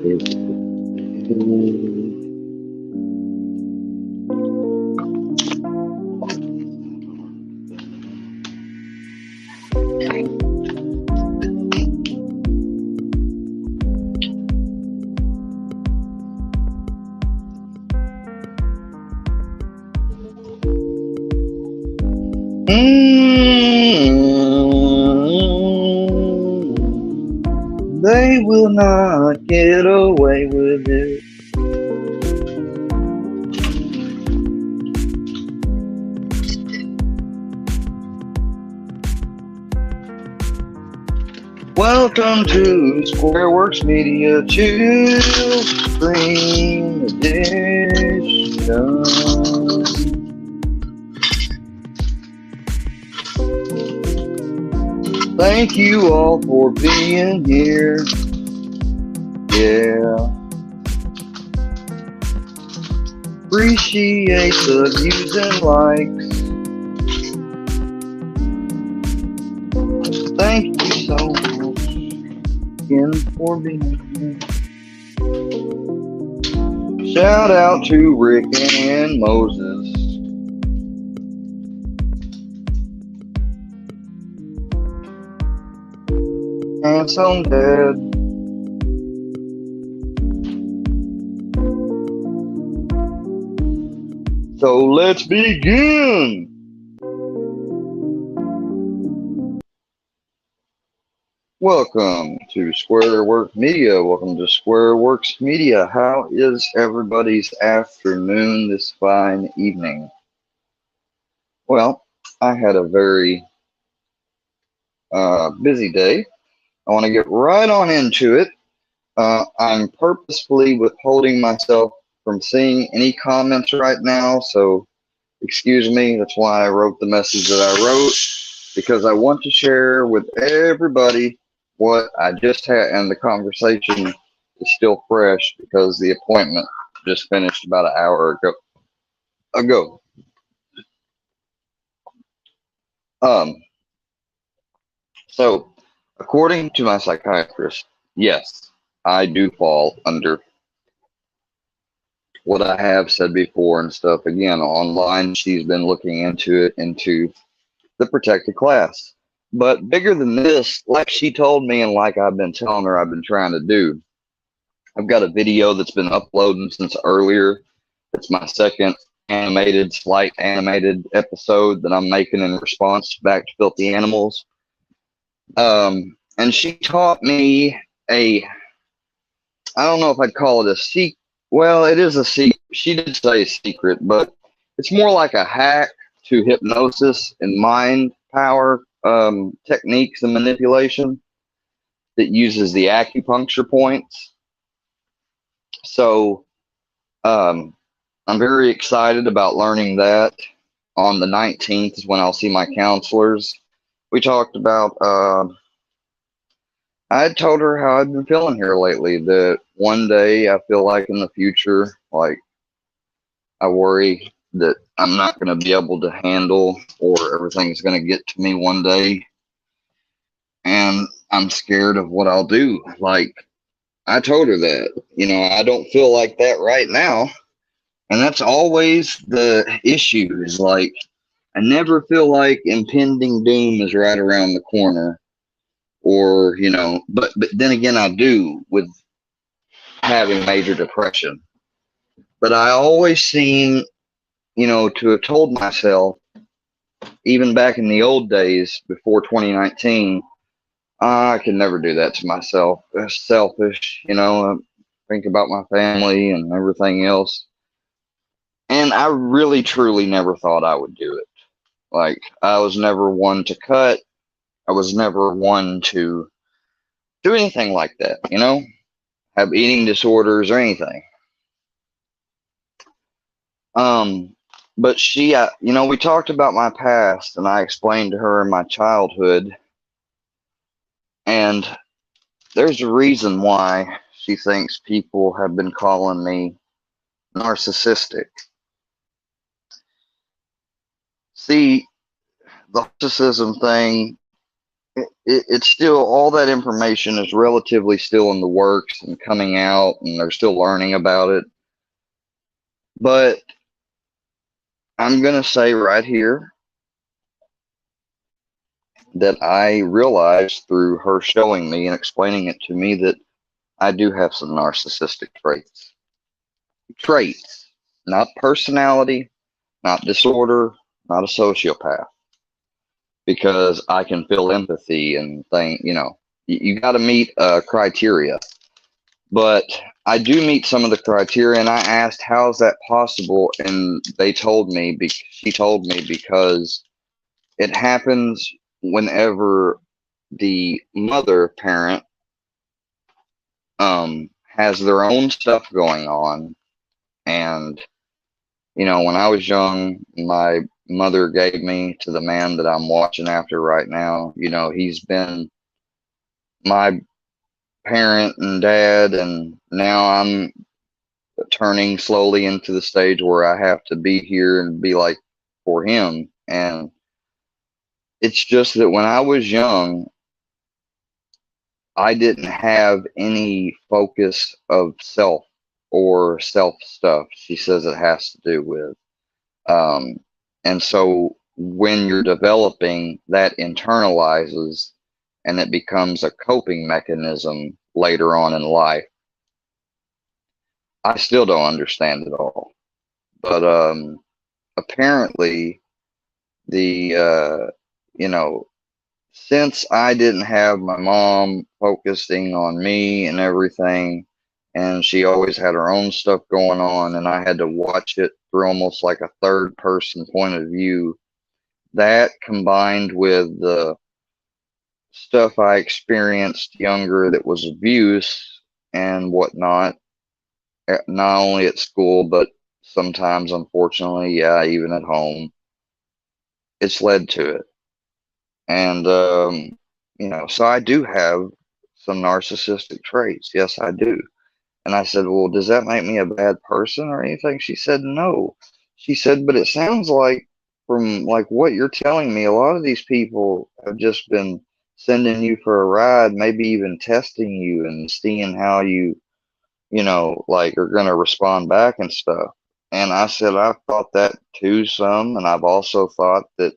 They will not get away with it. Welcome to Squareworks Media Chill Stream Edition. Thank you all for being here. Yeah. Appreciate the views and likes. Thank you so much again for being here. Shout out to Rick and Moses. Handsome Dad. So let's begin. Welcome to Squareworks Media. Welcome to Squareworks Media. How is everybody's afternoon this fine evening? Well, I had a very busy day. I want to get right on into it. I'm purposefully withholding myself from seeing any comments right now, so excuse me. That's why I wrote the message that I wrote, because I want to share with everybody what I just had, and the conversation is still fresh because the appointment just finished about an hour ago. So according to my psychiatrist, yes, I do fall under what I have said before and stuff. Again, online, she's been looking into it, into the protected class. But bigger than this, like she told me and like I've been telling her I've been trying to do, I've got a video that's been uploading since earlier. It's my second slight animated episode that I'm making in response back to Filthy Animals. And she taught me I don't know if I'd call it a secret. Well, it is a secret. She did say secret, but it's more like a hack to hypnosis and mind power techniques and manipulation that uses the acupuncture points. So I'm very excited about learning that. On the 19th is when I'll see my counselors. We talked about, I had told her how I've been feeling here lately, that one day I feel like in the future, like I worry that I'm not going to be able to handle, or everything's going to get to me one day. And I'm scared of what I'll do. Like, I told her that, I don't feel like that right now. And that's always the issue, is like, I never feel like impending doom is right around the corner, or, but then again, I do with having major depression. But I always seem, to have told myself, even back in the old days before 2019, I can never do that to myself. That's selfish, I think about my family and everything else. And I really, truly never thought I would do it. Like, I was never one to cut. I was never one to do anything like that, have eating disorders or anything. But she, we talked about my past, and I explained to her my childhood. And there's a reason why she thinks people have been calling me narcissistic. See, the narcissism thing, it's still, all that information is relatively still in the works and coming out, and they're still learning about it. But I'm going to say right here that I realized through her showing me and explaining it to me that I do have some narcissistic traits. Traits, not personality, not disorder, not a sociopath. Because I can feel empathy and think, you got to meet criteria. But I do meet some of the criteria, and I asked, how is that possible? And she told me, because it happens whenever the mother parent has their own stuff going on. And, when I was young, my mother gave me to the man that I'm watching after right now. He's been my parent and dad, and now I'm turning slowly into the stage where I have to be here and be like for him. And it's just that when I was young, I didn't have any focus of self or self stuff. She says it has to do with. And so when you're developing, that internalizes and it becomes a coping mechanism later on in life. I still don't understand it all. But apparently, you know, since I didn't have my mom focusing on me and everything, and she always had her own stuff going on, and I had to watch it through almost like a third person point of view, that combined with the stuff I experienced younger that was abuse and whatnot, not only at school, but sometimes, unfortunately, yeah, even at home, it's led to it. And, so I do have some narcissistic traits. Yes, I do. And I said, well, does that make me a bad person or anything? She said, no. She said, but it sounds like from like what you're telling me, a lot of these people have just been sending you for a ride, maybe even testing you and seeing how you, like are going to respond back and stuff. And I said, I've thought that too some. And I've also thought that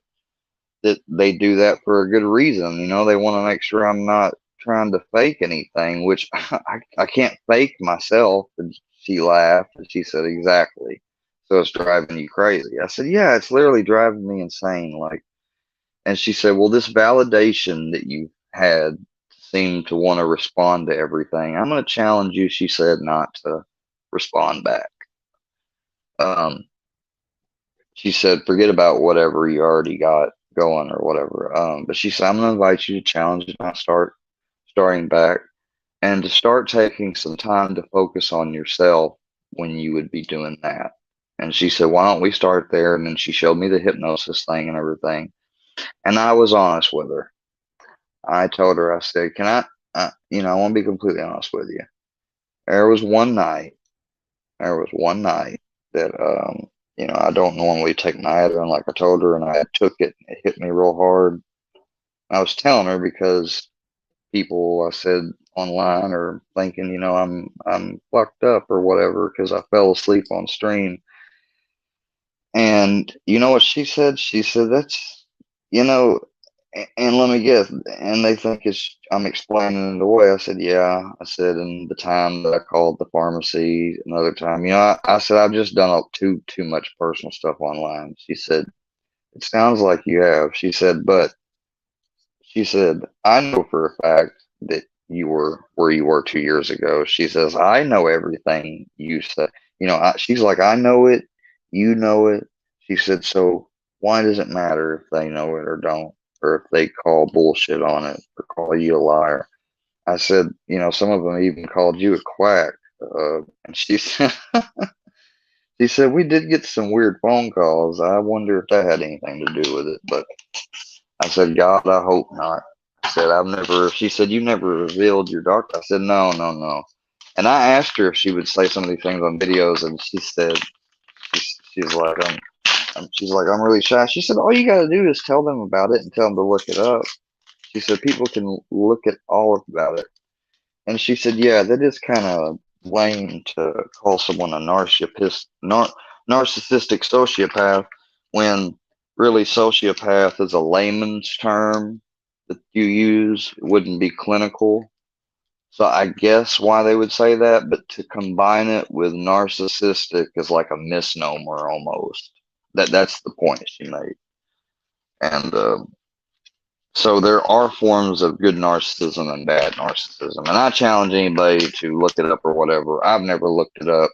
they do that for a good reason. They want to make sure I'm not trying to fake anything, which I can't fake myself. And she laughed and she said, exactly. So it's driving you crazy. I said, yeah, it's literally driving me insane. Like, and she said, well, this validation that you had seemed to want to respond to everything. I'm going to challenge you, she said, not to respond back. She said, forget about whatever you already got going or whatever. But she said, I'm going to invite you to challenge and not starting back and to start taking some time to focus on yourself when you would be doing that. And she said, why don't we start there? And then she showed me the hypnosis thing and everything. And I was honest with her. I told her, I said, can I want to be completely honest with you. There was one night that, I don't normally take Niagen like I told her, and I took it. It hit me real hard. I was telling her because people, I said online, are thinking, I'm fucked up or whatever because I fell asleep on stream. And you know what she said? She said, that's, and let me guess, and they think I'm explaining it away. I said, yeah. I said, and the time that I called the pharmacy, another time, I said, I've just done too much personal stuff online. She said, it sounds like you have. She said, but she said, I know for a fact that you were where you were 2 years ago. She says, I know everything you said. She's like, I know it. You know it. She said, so why does it matter if they know it or don't? Or if they call bullshit on it or call you a liar? I said, some of them even called you a quack. And she said, she said, we did get some weird phone calls. I wonder if that had anything to do with it. But I said, God, I hope not. I said, she said, you never revealed your dark. I said, no, no, no. And I asked her if she would say some of these things on videos, and she said, she's like, she's like, I'm really shy. She said, all you got to do is tell them about it and tell them to look it up. She said people can look at all about it. And she said, yeah, that is kind of lame to call someone a narcissistic sociopath when really sociopath is a layman's term that you use. It wouldn't be clinical. So I guess why they would say that, but to combine it with narcissistic is like a misnomer almost. That's the point she made. And so there are forms of good narcissism and bad narcissism. And I challenge anybody to look it up or whatever. I've never looked it up,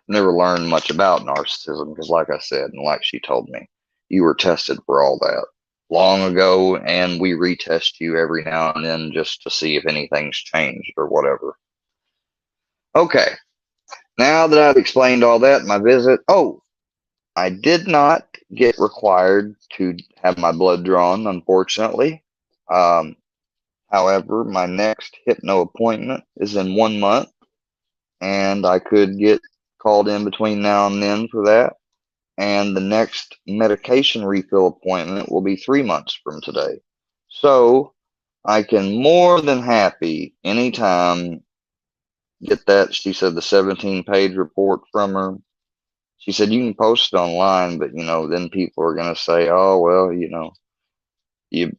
never learned much about narcissism because, like I said, and like she told me, you were tested for all that long ago, and we retest you every now and then just to see if anything's changed or whatever. Okay, now that I've explained all that, my visit. Oh, I did not get required to have my blood drawn, unfortunately. Um, However, my next hypno appointment is in 1 month, and I could get called in between now and then for that. And the next medication refill appointment will be 3 months from today. So I can more than happy anytime get that. She said the 17-page report from her. She said you can post it online, but then people are going to say, oh, well, you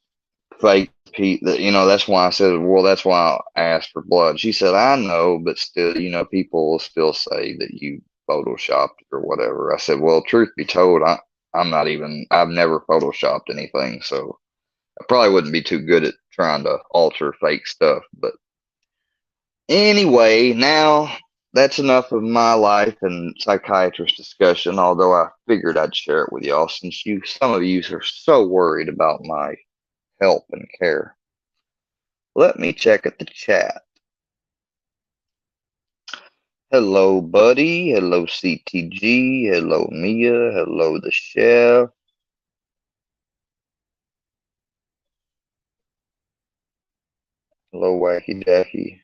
fake Pete. That's why I said, well, that's why I asked for blood. She said, I know, but still, people will still say that you photoshopped or whatever. I said, well, truth be told, I've never photoshopped anything, so I probably wouldn't be too good at trying to alter fake stuff. But anyway, now that's enough of my life and psychiatrist discussion, although I figured I'd share it with y'all since some of you are so worried about my help and care. Let me check at the chat. Hello, buddy. Hello, CTG. Hello, Mia. Hello, the chef. Hello, Wacky Dacky.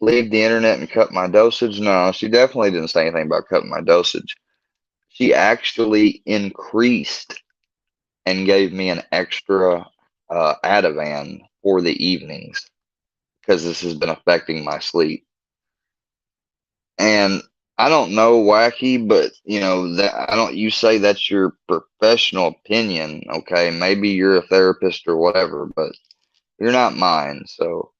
Leave the internet and cut my dosage? No, she definitely didn't say anything about cutting my dosage. She actually increased and gave me an extra Ativan for the evenings because this has been affecting my sleep. And I don't know, Wacky, but you say that's your professional opinion, okay? Maybe you're a therapist or whatever, but you're not mine, so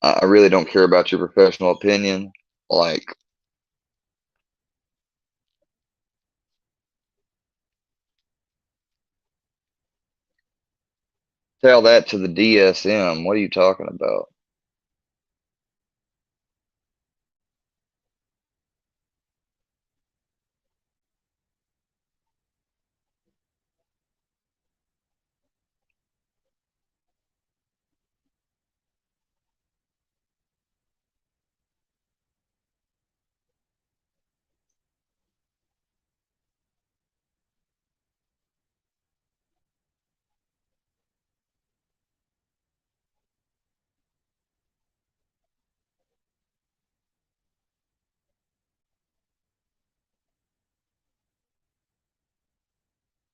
I really don't care about your professional opinion. Like, tell that to the DSM. What are you talking about?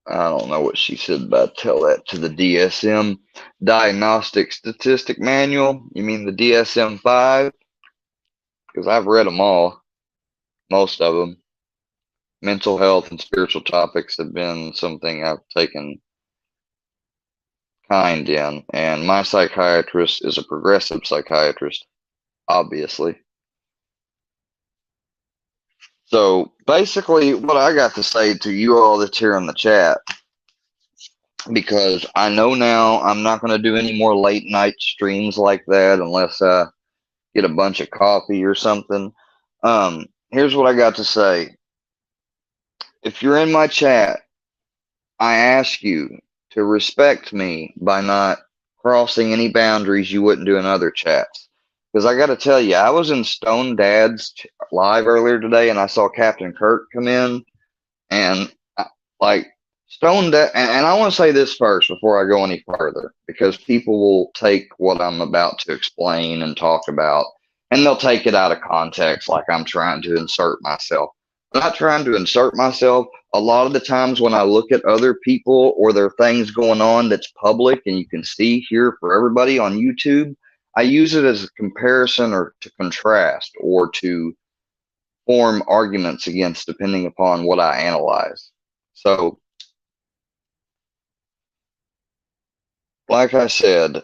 I don't know what she said about tell that to the DSM Diagnostic Statistic Manual. You mean the DSM 5? Because I've read them all, most of them. Mental health and spiritual topics have been something I've taken kind in, and my psychiatrist is a progressive psychiatrist, obviously. So basically, what I got to say to you all that's here in the chat, because I know now I'm not going to do any more late night streams like that unless I get a bunch of coffee or something. Here's what I got to say. If you're in my chat, I ask you to respect me by not crossing any boundaries you wouldn't do in other chats. Because I got to tell you, I was in Stone Dad's live earlier today, and I saw Captain Kirk come in, and like Stone Dad. And I want to say this first before I go any further, because people will take what I'm about to explain and talk about, and they'll take it out of context, like I'm trying to insert myself. not trying to insert myself. A lot of the times when I look at other people or there are things going on that's public and you can see here for everybody on YouTube, I use it as a comparison or to contrast or to form arguments against depending upon what I analyze. So, like I said,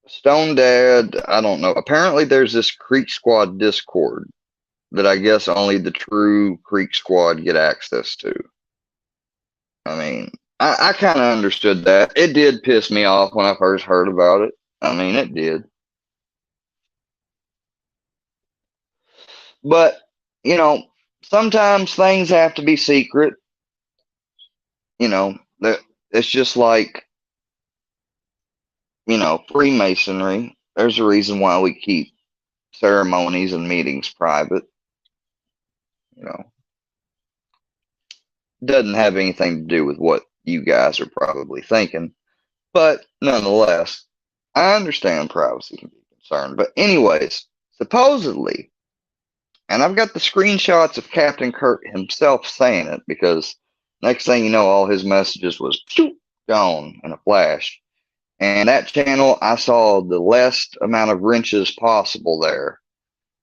Stone Dad, I don't know. Apparently, there's this Creek Squad Discord that I guess only the true Creek Squad get access to. I mean, I kind of understood that. It did piss me off when I first heard about it. I mean, it did. But, you know, sometimes things have to be secret. You know, that it's just like, you know, Freemasonry. There's a reason why we keep ceremonies and meetings private. You know, doesn't have anything to do with what you guys are probably thinking. But nonetheless, I understand privacy can be a concern. But anyways, supposedly, and I've got the screenshots of Captain Kirk himself saying it because next thing you know, all his messages was gone in a flash. And that channel, I saw the least amount of wrenches possible there.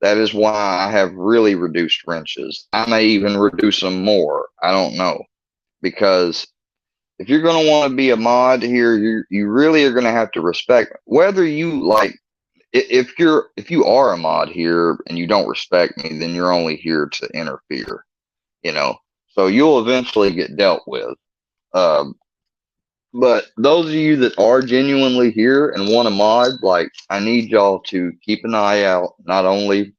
That is why I have really reduced wrenches. I may even reduce them more. I don't know. Because if you're going to want to be a mod here, you really are going to have to respect whether you like. If you are a mod here and you don't respect me, then you're only here to interfere. You know, so you'll eventually get dealt with. But those of you that are genuinely here and want a mod, like I need y'all to keep an eye out, not only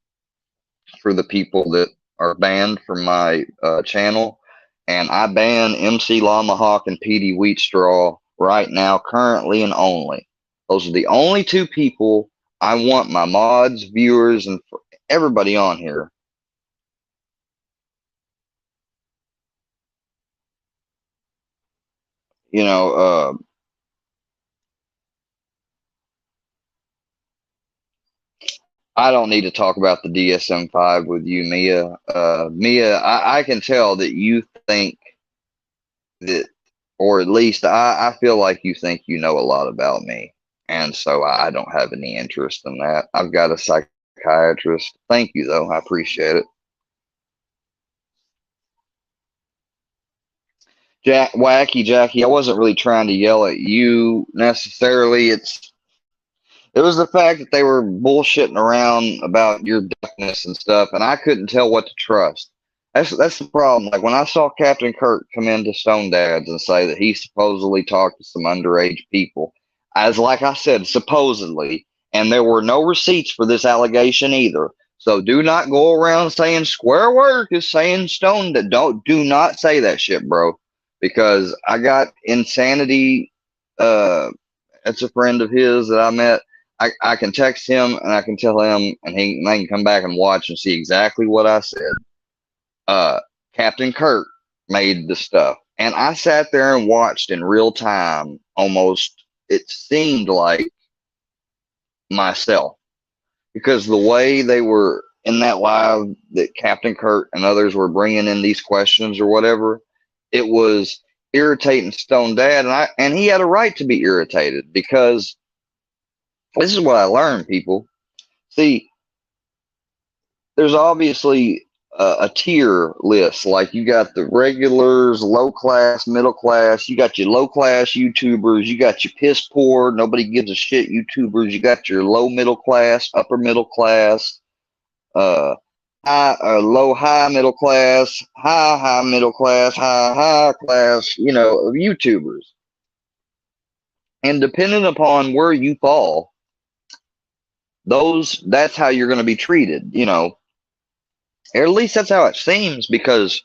for the people that are banned from my channel, and I ban MC Llama and PD Wheatstraw right now, currently and only. Those are the only two people I want my mods, viewers, and everybody on here. You know, I don't need to talk about the DSM-5 with you, Mia. Mia, I can tell that you think that, or at least I feel like you think you know a lot about me. And so I don't have any interest in that. I've got a psychiatrist. Thank you, though. I appreciate it. Wacky Jackie, I wasn't really trying to yell at you necessarily. It was the fact that they were bullshitting around about your deafness and stuff, and I couldn't tell what to trust. That's the problem. Like when I saw Captain Kirk come into Stone Dads and say that he supposedly talked to some underage people, as like I said, supposedly, and there were no receipts for this allegation either. So do not go around saying Square Work is saying Stone that do not say that shit, bro. Because I got Insanity. It's a friend of his that I met. I can text him and I can tell him, and they can come back and watch and see exactly what I said. Captain Kirk made the stuff, and I sat there and watched in real time. Almost, it seemed like myself because the way they were in that live that Captain Kirk and others were bringing in these questions or whatever, it was irritating Stone Dad, and he had a right to be irritated because this is what I learned, people. See, there's obviously a tier list. Like you got the regulars, low class, middle class. You got your low class YouTubers. You got your piss poor, nobody gives a shit YouTubers. You got your low middle class, upper middle class, low high middle class, high middle class, high class. You know, of YouTubers. And depending upon where you fall, that's how you're going to be treated, you know, or at least that's how it seems, because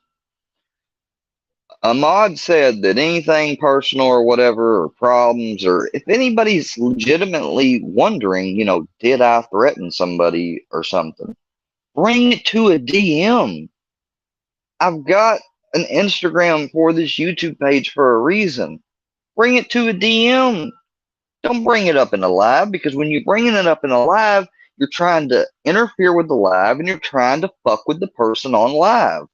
Ahmad said that anything personal or whatever, or problems, or if anybody's legitimately wondering, you know, did I threaten somebody or something, bring it to a DM. I've got an Instagram for this YouTube page for a reason. Bring it to a DM. Don't bring it up in a live, because when you're bringing it up in a live, You're trying to interfere with the live, and you're trying to fuck with the person on live.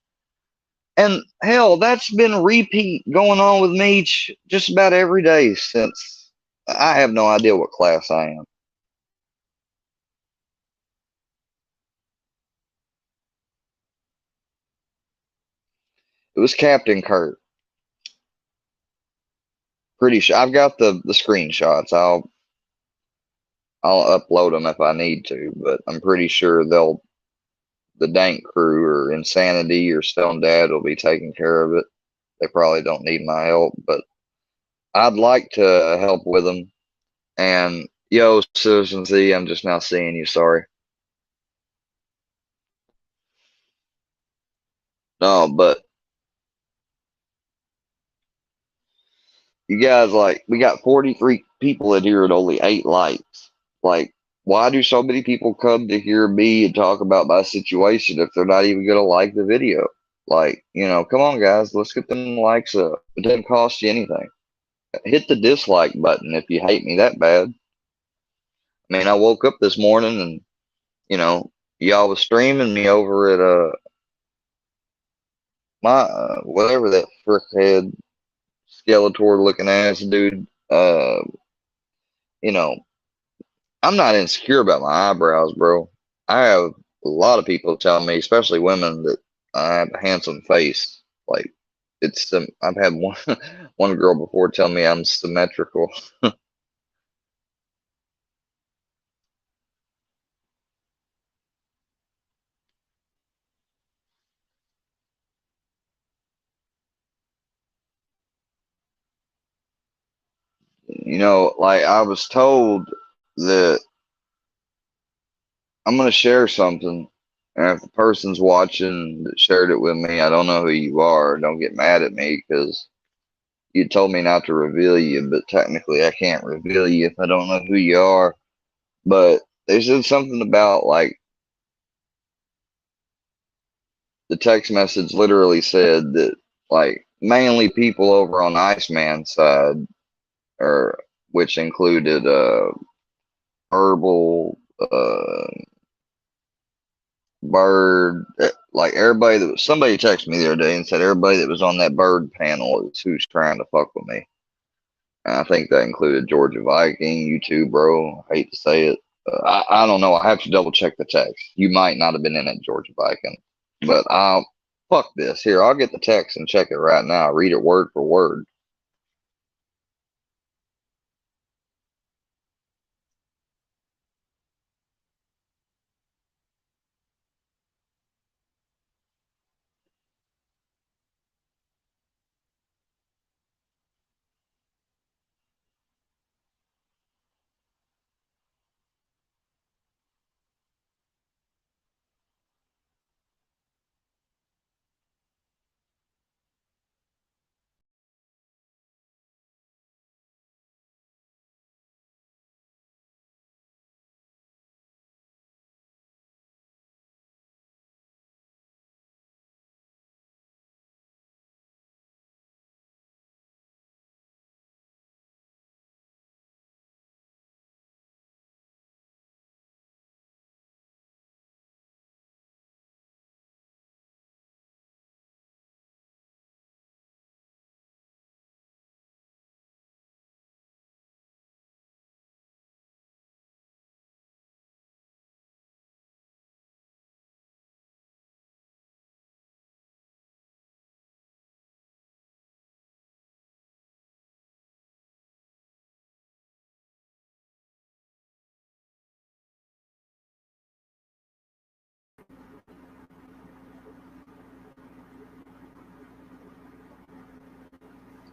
And hell, that's been repeat going on with me just about every day since I have no idea what class I am. It was Captain Kurt. Pretty sure I've got the screenshots. I'll upload them if I need to, but I'm pretty sure the Dank crew or Insanity or Stone Dad will be taking care of it. They probably don't need my help, but I'd like to help with them. And yo, Citizen Z, I'm just now seeing you. Sorry. No, but you guys, like, we got 43 people in here and only 8 likes. Like, why do so many people come to hear me and talk about my situation if they're not even gonna like the video? Like, come on, guys, let's get them likes up. It doesn't cost you anything. Hit the dislike button if you hate me that bad. I mean, I woke up this morning and, y'all was streaming me over at my whatever that frick head Skeletor looking ass dude. You know, I'm not insecure about my eyebrows, bro. I have a lot of people tell me, especially women, that I have a handsome face. Like, I've had one one girl before tell me I'm symmetrical. Like, I was told that I'm gonna share something, and if the person's watching that shared it with me, I don't know who you are. Don't get mad at me because you told me not to reveal you, but technically I can't reveal you if I don't know who you are. But they said something about, like, the text message literally said that, like, mainly people over on Iceman's side, or which included Herbal, Bird, like everybody somebody texted me the other day and said everybody that was on that Bird panel is who's trying to fuck with me. And I think that included Georgia Viking, you too, bro. I hate to say it. I don't know. I have to double check the text. You might not have been in it, Georgia Viking, but I'll fuck this. Here, I'll get the text and check it right now. Read it word for word.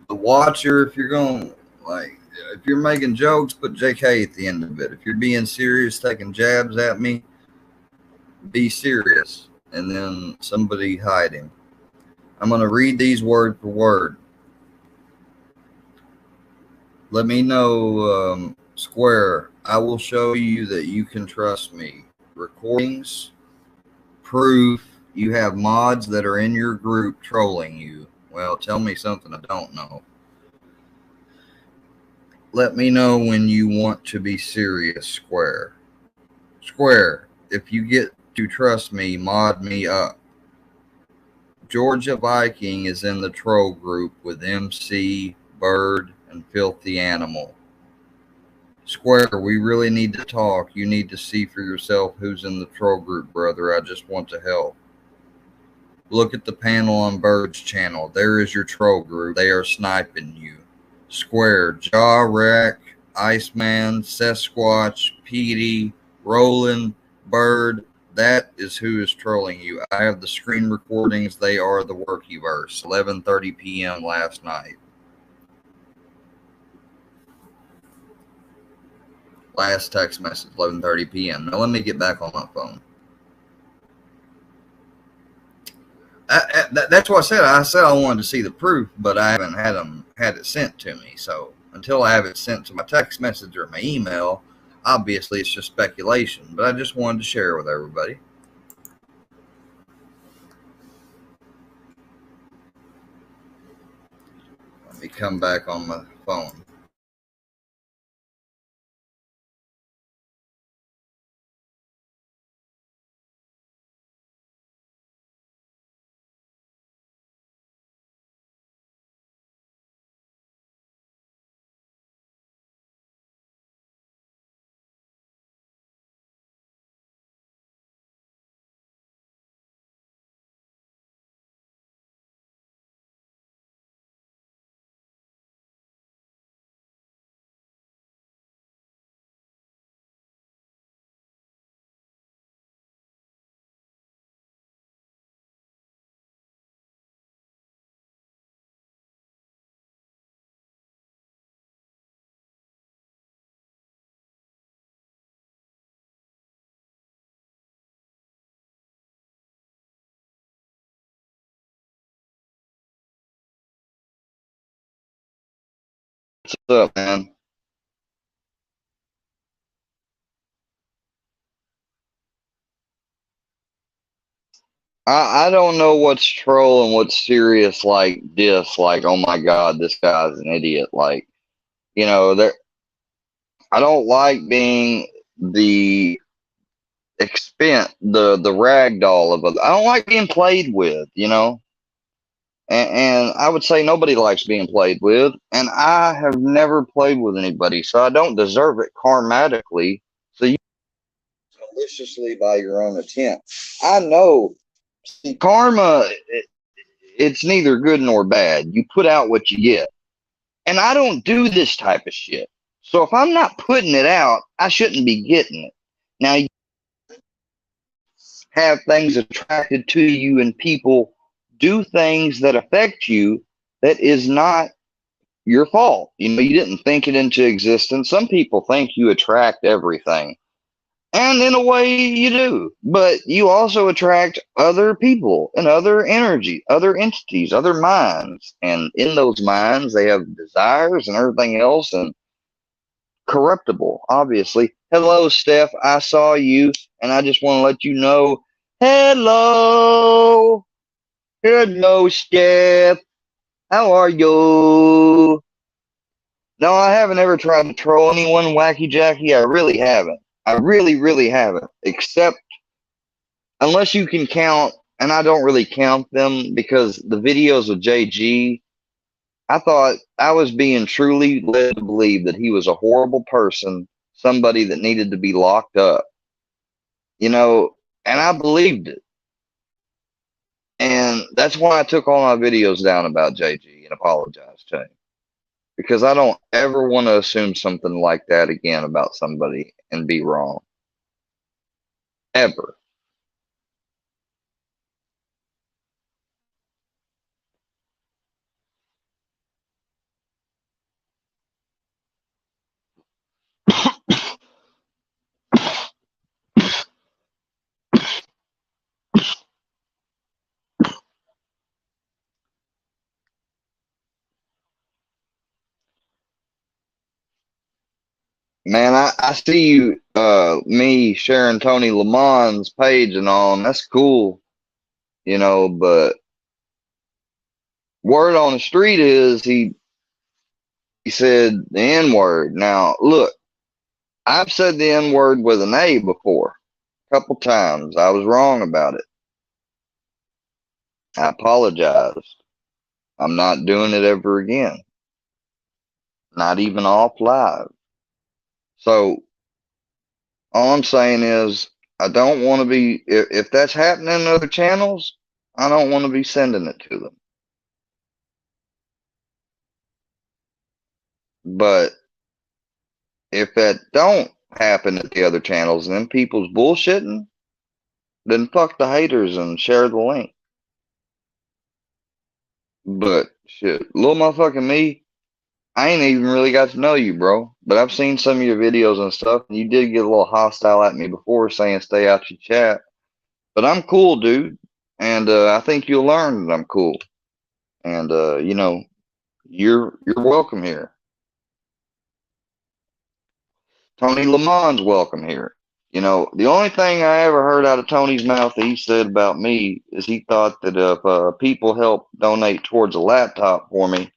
The Watcher, if you're going, like, if you're making jokes, put JK at the end of it. If you're being serious, taking jabs at me, be serious. And then somebody hide him. I'm going to read these word for word. Let me know, Square. I will show you that you can trust me. Recordings, proof you have mods that are in your group trolling you. Well, tell me something I don't know. Let me know when you want to be serious, Square. Square, if you get to trust me, mod me up. Georgia Viking is in the troll group with MC, Bird, and Filthy Animal. Square, we really need to talk. You need to see for yourself who's in the troll group, brother. I just want to help. Look at the panel on Bird's channel. There is your troll group. They are sniping you. Square, Jaw Wreck, Iceman, Sasquatch, Petey, Roland, Bird. That is who is trolling you. I have the screen recordings. They are the Workyverse. 11:30 p.m. last night. Last text message, 11:30 p.m. Now let me get back on my phone. That's what I said. I said I wanted to see the proof, but I haven't had it sent to me. So until I have it sent to my text message or my email, obviously it's just speculation. But I just wanted to share it with everybody. Let me come back on my phone. What's up, man? I don't know what's troll and what's serious, like this, like, oh my God, this guy's an idiot. Like, there, I don't like being the the rag doll of I don't like being played with. And I would say nobody likes being played with, and I have never played with anybody, so I don't deserve it karmatically. So you maliciously by your own attempt. I know. See, karma, it's neither good nor bad. You put out what you get. And I don't do this type of shit. So if I'm not putting it out, I shouldn't be getting it. Now, you have things attracted to you, and people do things that affect you that is not your fault. You didn't think it into existence. Some people think you attract everything. And in a way, you do. But you also attract other people and other energy, other entities, other minds. And in those minds, they have desires and everything else, and corruptible, obviously. Hello, Steph. I saw you, and I just want to let you know. Hello. Hello, Steph. How are you? No, I haven't ever tried to troll anyone, Wacky Jackie. I really haven't. I really, really haven't. Except, unless you can count, and I don't really count them because the videos with JG, I thought I was being truly led to believe that he was a horrible person, somebody that needed to be locked up, and I believed it. And that's why I took all my videos down about JG and apologized to him. Because I don't ever want to assume something like that again about somebody and be wrong. Ever. Man, I see you, me sharing Tony Lamont's page and all, and that's cool, but word on the street is he said the N word. Now, look, I've said the N word with an A before. a couple times. I was wrong about it. I apologized. I'm not doing it ever again. Not even off live. So all I'm saying is I don't want to be if that's happening in other channels, I don't want to be sending it to them. But if that don't happen at the other channels and then people's bullshitting, then fuck the haters and share the link. But shit, little motherfucking me, I ain't even really got to know you, bro. But I've seen some of your videos and stuff, and you did get a little hostile at me before saying stay out your chat. But I'm cool, dude. And I think you'll learn that I'm cool. And you know, you're welcome here. Tony Lamont's welcome here. You know, the only thing I ever heard out of Tony's mouth that he said about me is he thought that if people help donate towards a laptop for me,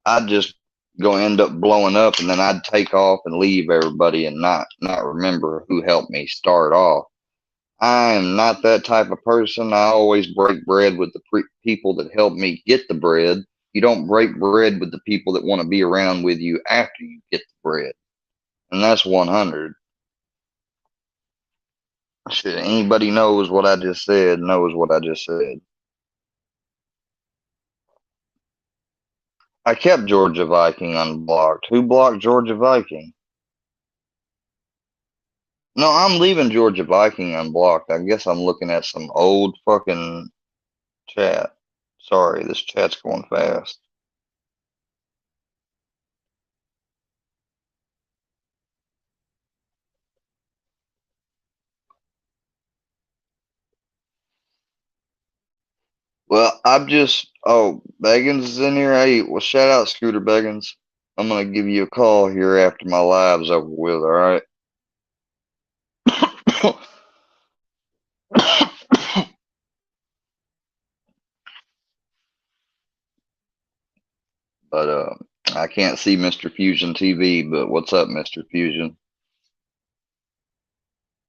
I'd just go end up blowing up, and then I'd take off and leave everybody and not remember who helped me start off. I am not that type of person. I always break bread with the people that help me get the bread. You don't break bread with the people that want to be around with you after you get the bread, and that's 100. Shit, anybody knows what I just said knows what I just said. I kept Georgia Viking unblocked. Who blocked Georgia Viking? No, I'm leaving Georgia Viking unblocked. I guess I'm looking at some old fucking chat. Sorry, this chat's going fast. Well, I'm just. Oh, Beggins is in here. Hey, well, shout out Scooter Beggins. I'm gonna give you a call here after my live's over with. All right. But I can't see Mr. Fusion TV. But what's up, Mr. Fusion?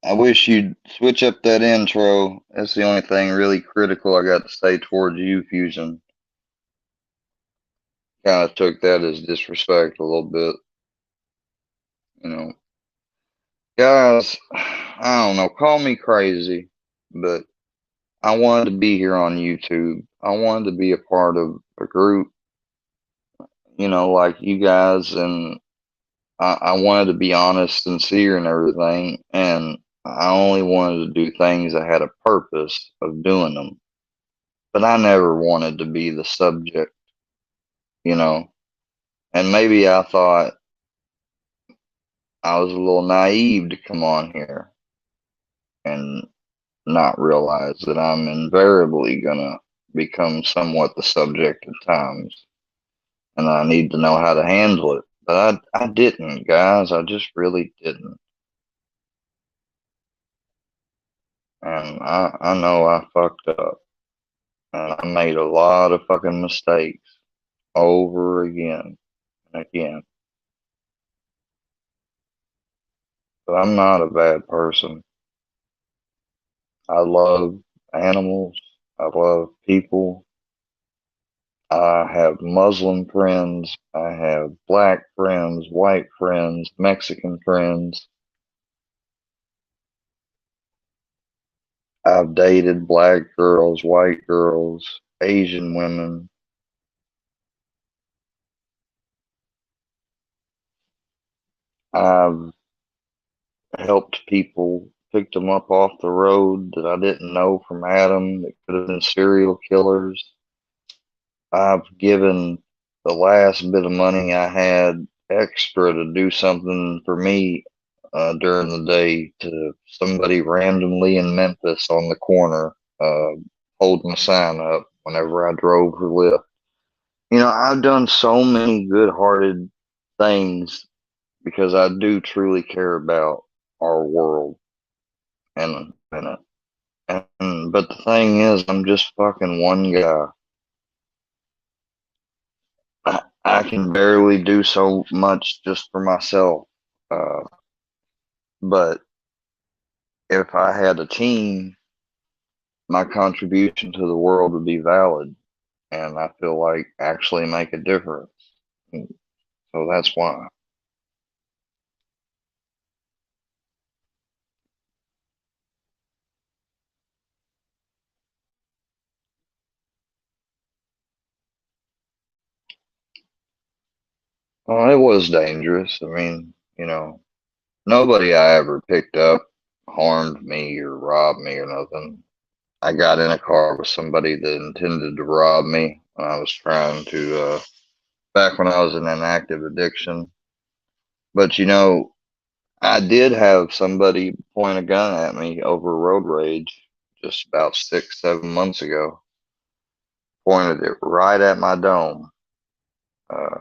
I wish you'd switch up that intro. That's the only thing really critical I got to say towards you, Fusion. Kind of took that as disrespect a little bit, you know. Guys, I don't know, call me crazy, but I wanted to be here on YouTube. I wanted to be a part of a group, you know, like you guys, and I wanted to be honest, sincere, and everything. And I only wanted to do things that had a purpose of doing them. But I never wanted to be the subject, you know. And maybe I thought I was a little naive to come on here and not realize that I'm invariably gonna become somewhat the subject at times, and I need to know how to handle it. But I didn't, guys. I just really didn't, and I know I fucked up, and I made a lot of fucking mistakes over again and again. But I'm not a bad person. I love animals. I love people. I have Muslim friends. I have black friends, white friends, Mexican friends. I've dated black girls, white girls, Asian women. I've helped people, picked them up off the road that I didn't know from Adam that could have been serial killers. I've given the last bit of money I had extra to do something for me during the day to somebody randomly in Memphis on the corner, holding a sign up whenever I drove her Lyft. You know, I've done so many good-hearted things because I do truly care about our world and but the thing is, I'm just fucking one guy. I can barely do so much just for myself. Uh, but if I had a team, my contribution to the world would be valid, and I feel like actually make a difference. And so that's why. It was dangerous. I mean, nobody I ever picked up harmed me or robbed me or nothing. I got in a car with somebody that intended to rob me when I was trying to, back when I was in an active addiction. But I did have somebody point a gun at me over road rage just about 6, 7 months ago. Pointed it right at my dome, uh,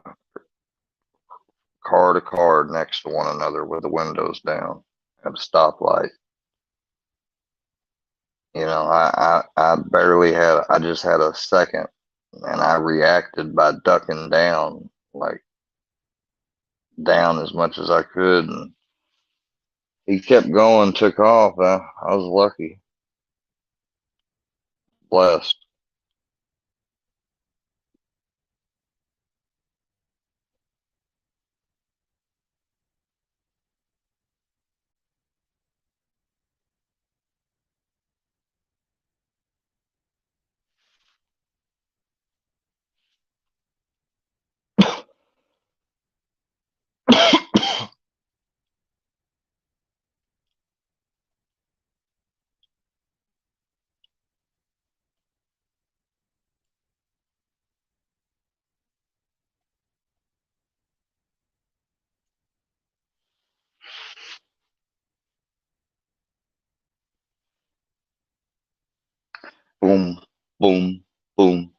car to car next to one another with the windows down at a stoplight. I barely had, I just had a second and I reacted by ducking down, like down as much as I could. And he kept going, took off. I was lucky, blessed. Boom, boom, boom,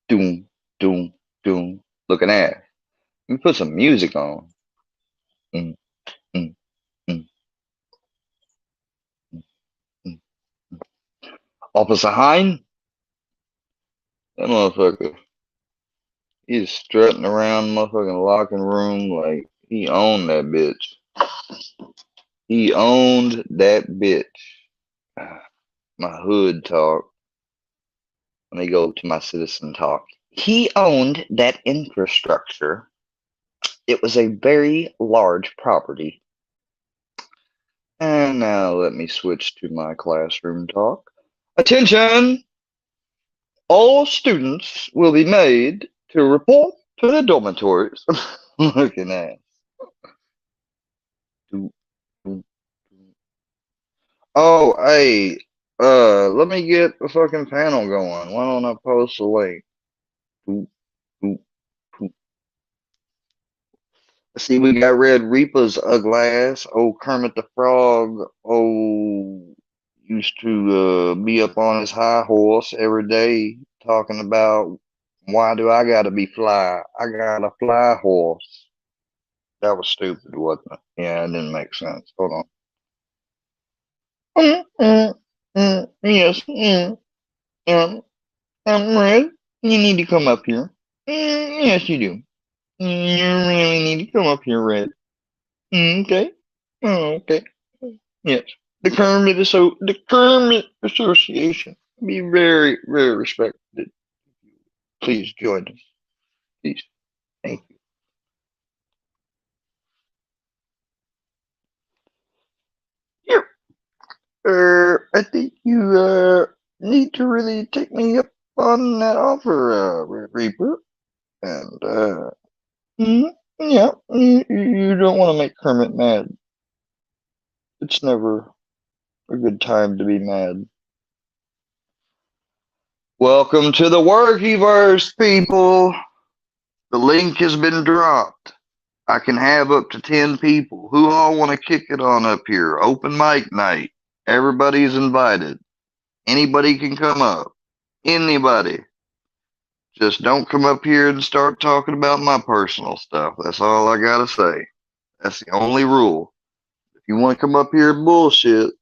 doom, doom, doom. Looking at. You put some music on. Mm, mm, mm, mm, mm. Officer Hine, that motherfucker, he's strutting around the motherfucking locker room like he owned that bitch. He owned that bitch. My hood talk. Let me go to my citizen talk. He owned that infrastructure. It was a very large property. And now let me switch to my classroom talk. Attention! All students will be made to report to the dormitories. Looking at. Oh, hey, let me get the fucking panel going. Why don't I post a link? See, we got Red Reaper's a glass. Old Kermit the Frog. Used to be up on his high horse every day talking about why do I gotta be fly? I got a fly horse. That was stupid, wasn't it? Yeah, it didn't make sense. Hold on. Yes, Red. You need to come up here. Yes, you do. You really need to come up here, Red. Okay. Okay. Yes. The Kermit Association. Be very, very respected. Please join us. Please. Thank you. I think you need to really take me up on that offer, Reaper. And yeah, you don't want to make Kermit mad. It's never a good time to be mad. Welcome to the Workyverse, people. The link has been dropped. I can have up to 10 people. Who all want to kick it on up here? Open mic night. Everybody's invited. Anybody can come up. Anybody. Just don't come up here and start talking about my personal stuff. That's all I gotta say. That's the only rule. If you want to come up here and bullshit,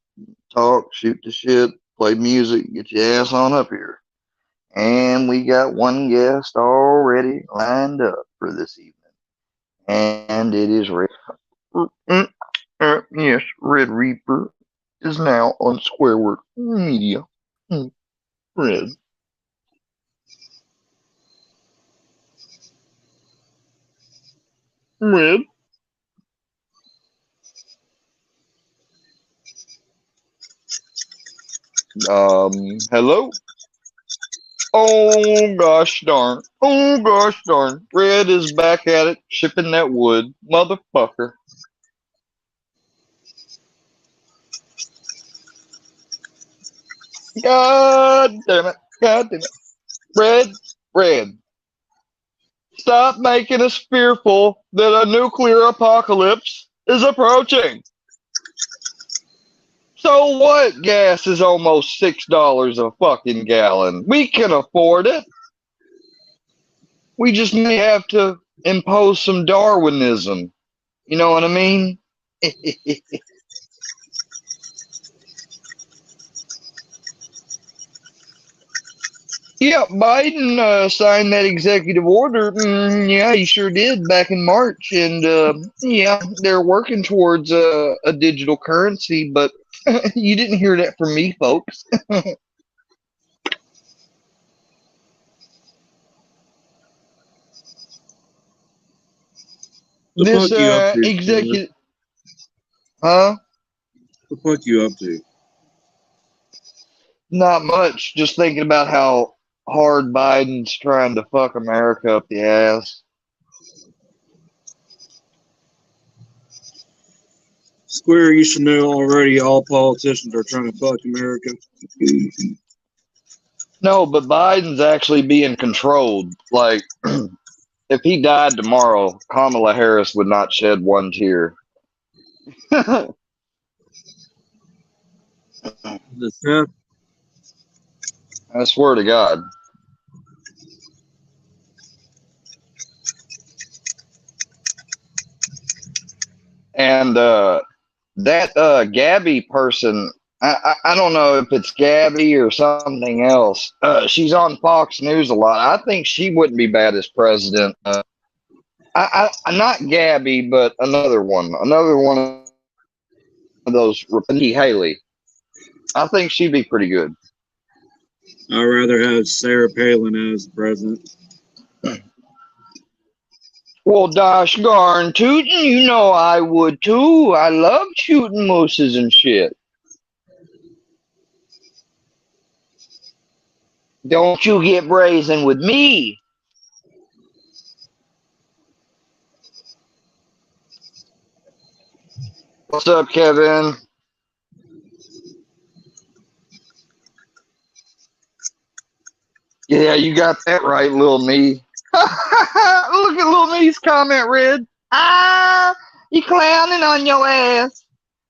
talk, shoot the shit, play music, get your ass on up here. And we got one guest already lined up for this evening. And it is Rick. Yes, Red Reaper is now on Squarework Media. Red. Red. Hello? Oh gosh darn. Oh gosh darn. Red is back at it, shipping that wood. Motherfucker. God damn it. God damn it. Red. Stop making us fearful that a nuclear apocalypse is approaching. So what? Gas is almost $6 a fucking gallon. We can afford it. We just may have to impose some Darwinism. You know what I mean? Yeah, Biden signed that executive order. Yeah, he sure did back in March. And yeah, they're working towards a digital currency, but you didn't hear that from me, folks. The This fuck you up to? executive, huh? The fuck you up to? Not much. Just thinking about how hard Biden's trying to fuck America up the ass. Square, you should know already all politicians are trying to fuck America. No, but Biden's actually being controlled. Like, if he died tomorrow, Kamala Harris would not shed one tear. I The fifth, swear to God. And that Gabby person, I don't know if it's Gabby or something else. She's on Fox News a lot. I think she wouldn't be bad as president. Not Gabby, but another one of those, Nikki Haley. I think she'd be pretty good. I'd rather have Sarah Palin as president. Well, gosh darn tootin', you know I would too. I love shooting mooses and shit. Don't you get brazen with me. What's up, Kevin? Yeah, you got that right, little me. Look at little me's comment, Red. Ah, he clowning on your ass.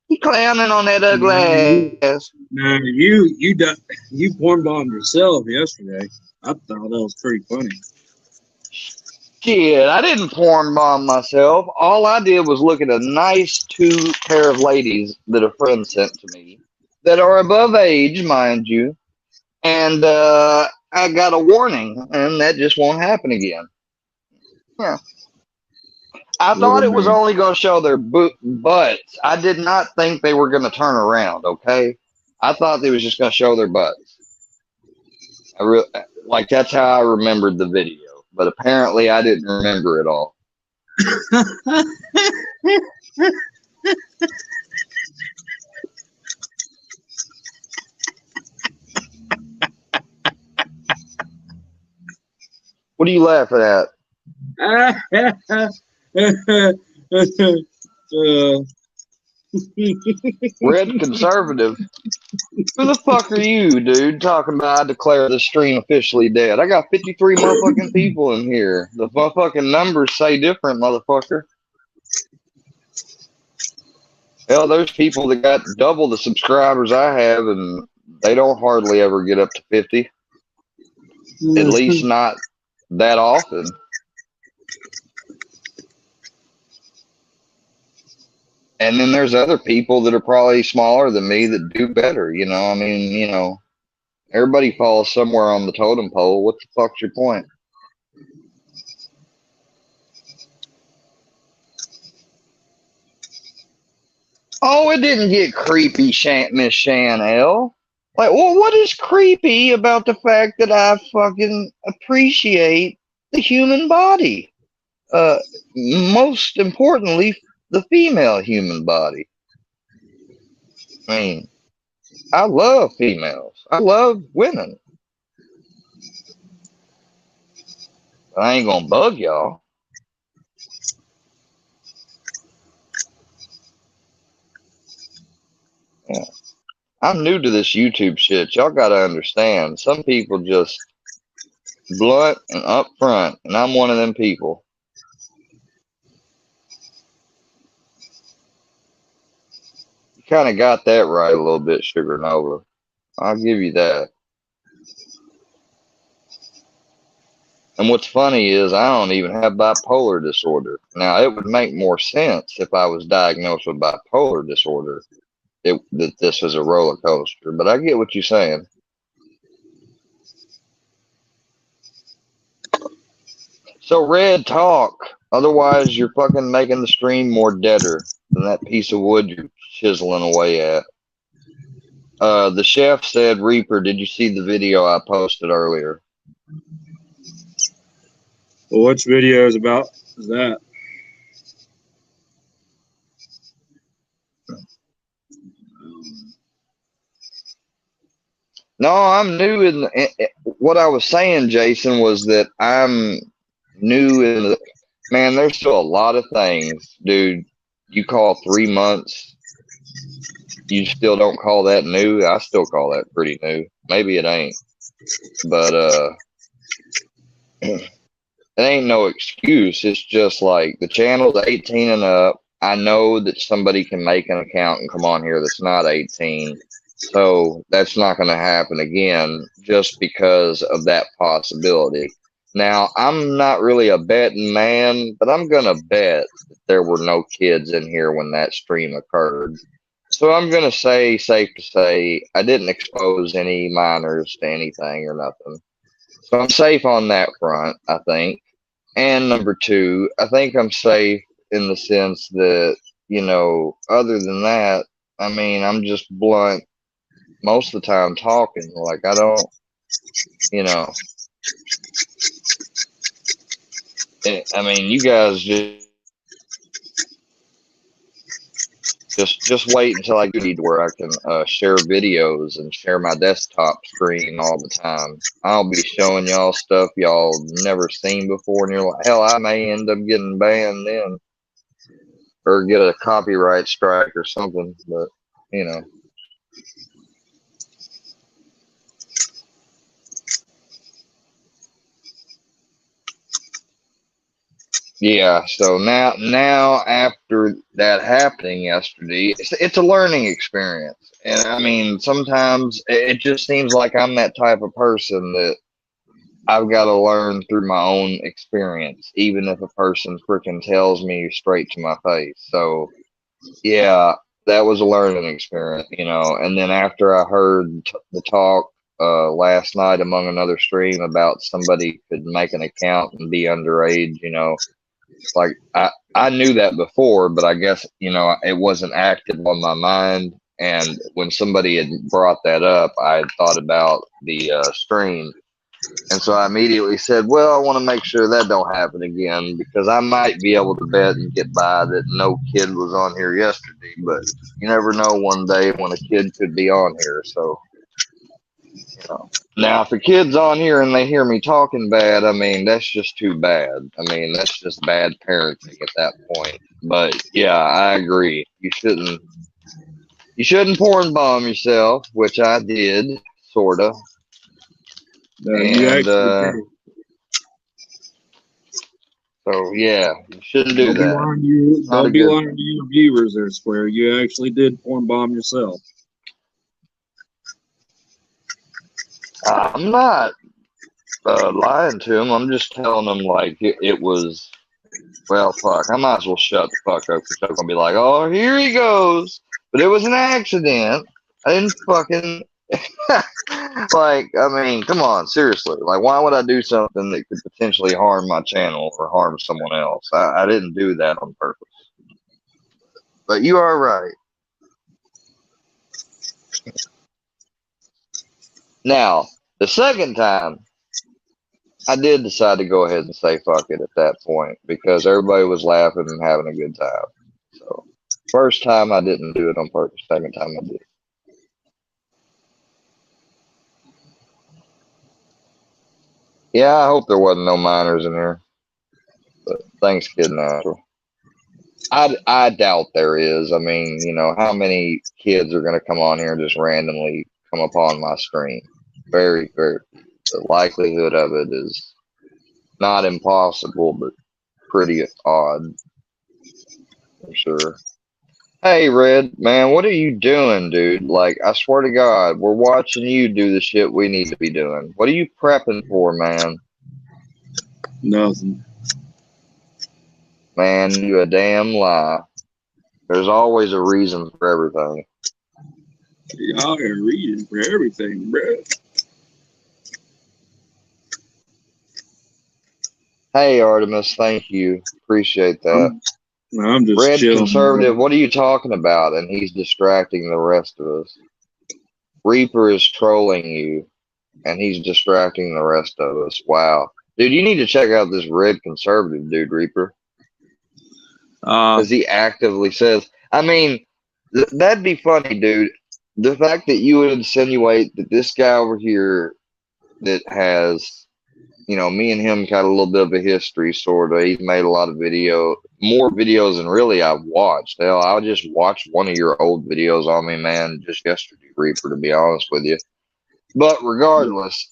He clowning on that ugly ass. Nah, you porn bombed yourself yesterday. I thought that was pretty funny. Shit, I didn't porn bomb myself. All I did was look at a nice two pair of ladies that a friend sent to me that are above age, mind you. And I got a warning, and that just won't happen again. Yeah. I Little thought it was man. only going to show their butts. I did not think they were going to turn around, okay? I thought they was just going to show their butts. Like, that's how I remembered the video. But apparently I didn't remember it all. What are you laughing at? Red conservative. Who the fuck are you, dude, talking about I declare the stream officially dead? I got 53 motherfucking people in here. The motherfucking numbers say different, motherfucker. Hell, there's people that got double the subscribers I have, and they don't hardly ever get up to 50. At least not that often. And then there's other people that are probably smaller than me that do better, you know? I mean, you know, everybody falls somewhere on the totem pole. What the fuck's your point? Oh, it didn't get creepy, Miss Chanel. Like, well, what is creepy about the fact that I fucking appreciate the human body? Uh, Most importantly, the female human body. I mean, I love females. I love women. I ain't gonna bug y'all. Yeah. I'm new to this YouTube shit. Y'all gotta understand. Some people just blunt and upfront, and I'm one of them people. You kind of got that right a little bit, Sugar Nova. I'll give you that. And what's funny is I don't even have bipolar disorder. Now, it would make more sense if I was diagnosed with bipolar disorder that this is a roller coaster, but I get what you're saying. So, Red, talk. Otherwise, you're fucking making the stream more deader than that piece of wood you're chiseling away at. The chef said, Reaper, did you see the video I posted earlier? Well, which video is about is that? No, I'm new in what I was saying, Jason, was that I'm new in the man. There's still a lot of things, dude. You call 3 months, you still don't call that new. I still call that pretty new. Maybe it ain't, but it ain't no excuse. It's just like the channel's 18 and up. I know that somebody can make an account and come on here that's not 18. So that's not going to happen again just because of that possibility. Now, I'm not really a betting man, but I'm going to bet that there were no kids in here when that stream occurred. So I'm going to say, safe to say, I didn't expose any minors to anything or nothing. So I'm safe on that front, I think. And number two, I think I'm safe in the sense that, other than that, I mean, I'm just blunt most of the time talking. Like, I don't, I mean, you guys just wait until I get to where I can share videos and share my desktop screen all the time. I'll be showing y'all stuff y'all never seen before, and you're like, hell, I may end up getting banned then, or get a copyright strike or something. But yeah. So now after that happening yesterday, it's a learning experience. And I mean, sometimes it just seems like I'm that type of person that I've got to learn through my own experience, even if a person freaking tells me straight to my face. So, yeah, that was a learning experience, And then after I heard the talk last night among another stream about somebody could make an account and be underage, like I knew that before, but I guess, it wasn't active on my mind. And when somebody had brought that up, I had thought about the stream. And so I immediately said, well, I want to make sure that don't happen again, because I might be able to bet and get by that no kid was on here yesterday, but you never know one day when a kid could be on here. So, now if a kid's on here and they hear me talking bad, I mean, that's just too bad. I mean, that's just bad parenting at that point. But yeah, I agree. You shouldn't porn bomb yourself, which I did, sort of. And so yeah, you shouldn't do that. Don't be lying to your viewers there, Square. You actually did porn bomb yourself. I'm not lying to them. I'm just telling them like it was. Well, fuck. I might as well shut the fuck up because they're gonna be like, "Oh, here he goes." But it was an accident. I didn't fucking like. I mean, come on, seriously. Like, why would I do something that could potentially harm my channel or harm someone else? I didn't do that on purpose. But you are right. Now, the second time, I did decide to go ahead and say fuck it at that point because everybody was laughing and having a good time. So, first time I didn't do it on purpose. Second time I did. Yeah, I hope there wasn't no minors in here. But thanks, Kid Natural. I doubt there is. I mean, you know, how many kids are going to come on here and just randomly come upon my screen? Very, very few. The likelihood of it is not impossible, but pretty odd for sure. Hey, Red, man, what are you doing, dude? Like, I swear to God, we're watching you do the shit we need to be doing. What are you prepping for, man? Nothing. Man, you a damn lie. There's always a reason for everything. Y'all are reading for everything, bro. Hey, Artemis, thank you. Appreciate that. I'm just Red chilling, Conservative, bro. what are you talking about? And he's distracting the rest of us. Reaper is trolling you, and he's distracting the rest of us. Wow. Dude, you need to check out this Red Conservative dude, Reaper. Because he actively says, I mean, that'd be funny, dude. The fact that you would insinuate that this guy over here that has, you know, me and him got a little bit of a history, sort of. He's made a lot of more videos than really I've watched. Hell, I just watched one of your old videos on me, man, just yesterday, Reaper, to be honest with you. But regardless,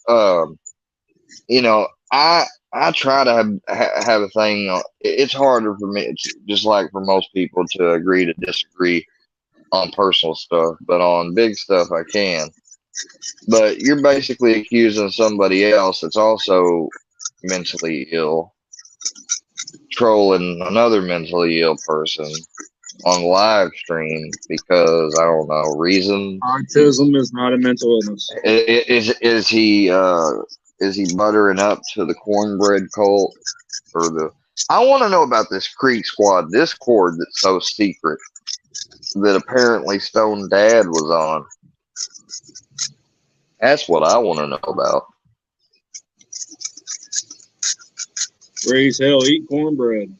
you know, I try to have a thing. It's harder for me, it's just like for most people, to agree to disagree on personal stuff, but on big stuff I can. But you're basically accusing somebody else that's also mentally ill, trolling another mentally ill person on live stream because I don't know reason. Autism is not a mental illness. Is he buttering up to the cornbread cult or the? I want to know about this Creek Squad Discord that's so secret that apparently Stone Dad was on. That's what I want to know about. Raise hell, eat cornbread.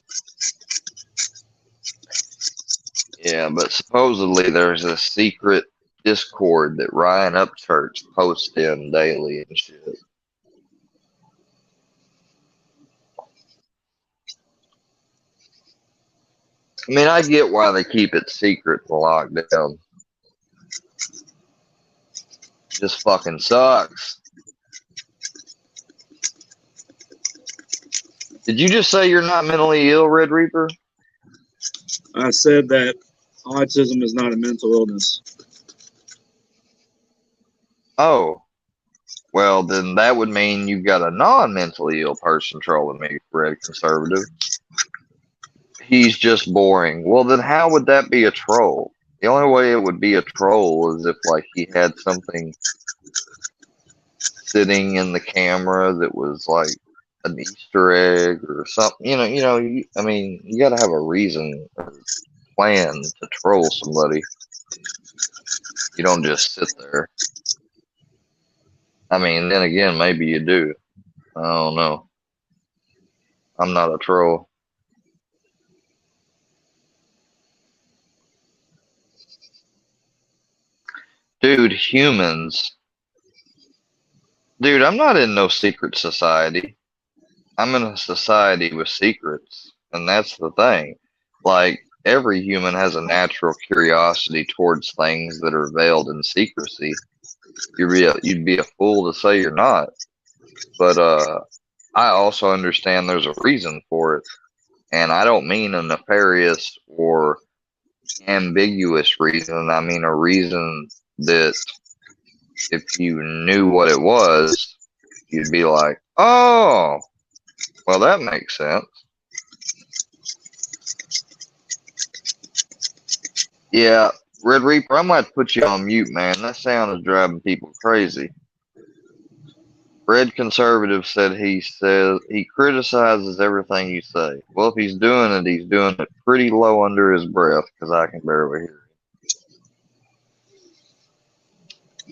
Yeah, but supposedly there's a secret Discord that Ryan Upchurch posts in daily and shit. I mean, I get why they keep it secret and locked down. Just fucking sucks. Did you just say you're not mentally ill, Red Reaper? I said that autism is not a mental illness. Oh. Well, then that would mean you've got a non-mentally ill person trolling me, Red Conservative. He's just boring. Well, then how would that be a troll? The only way it would be a troll is if, like, he had something sitting in the camera that was like an Easter egg or something. I mean, you got to have a reason or plan to troll somebody. You don't just sit there. I mean, then again, maybe you do. I don't know. I'm not a troll. Dude, humans. Dude, I'm not in no secret society. I'm in a society with secrets. And that's the thing. Like, every human has a natural curiosity towards things that are veiled in secrecy. You'd be a fool to say you're not. But I also understand there's a reason for it. And I don't mean a nefarious or ambiguous reason. I mean a reason that if you knew what it was, you'd be like, oh, well, that makes sense. Yeah, Red Reaper, I might put you on mute, man. That sound is driving people crazy. Red Conservative said he criticizes everything you say. Well, if he's doing it pretty low under his breath, because I can barely hear him.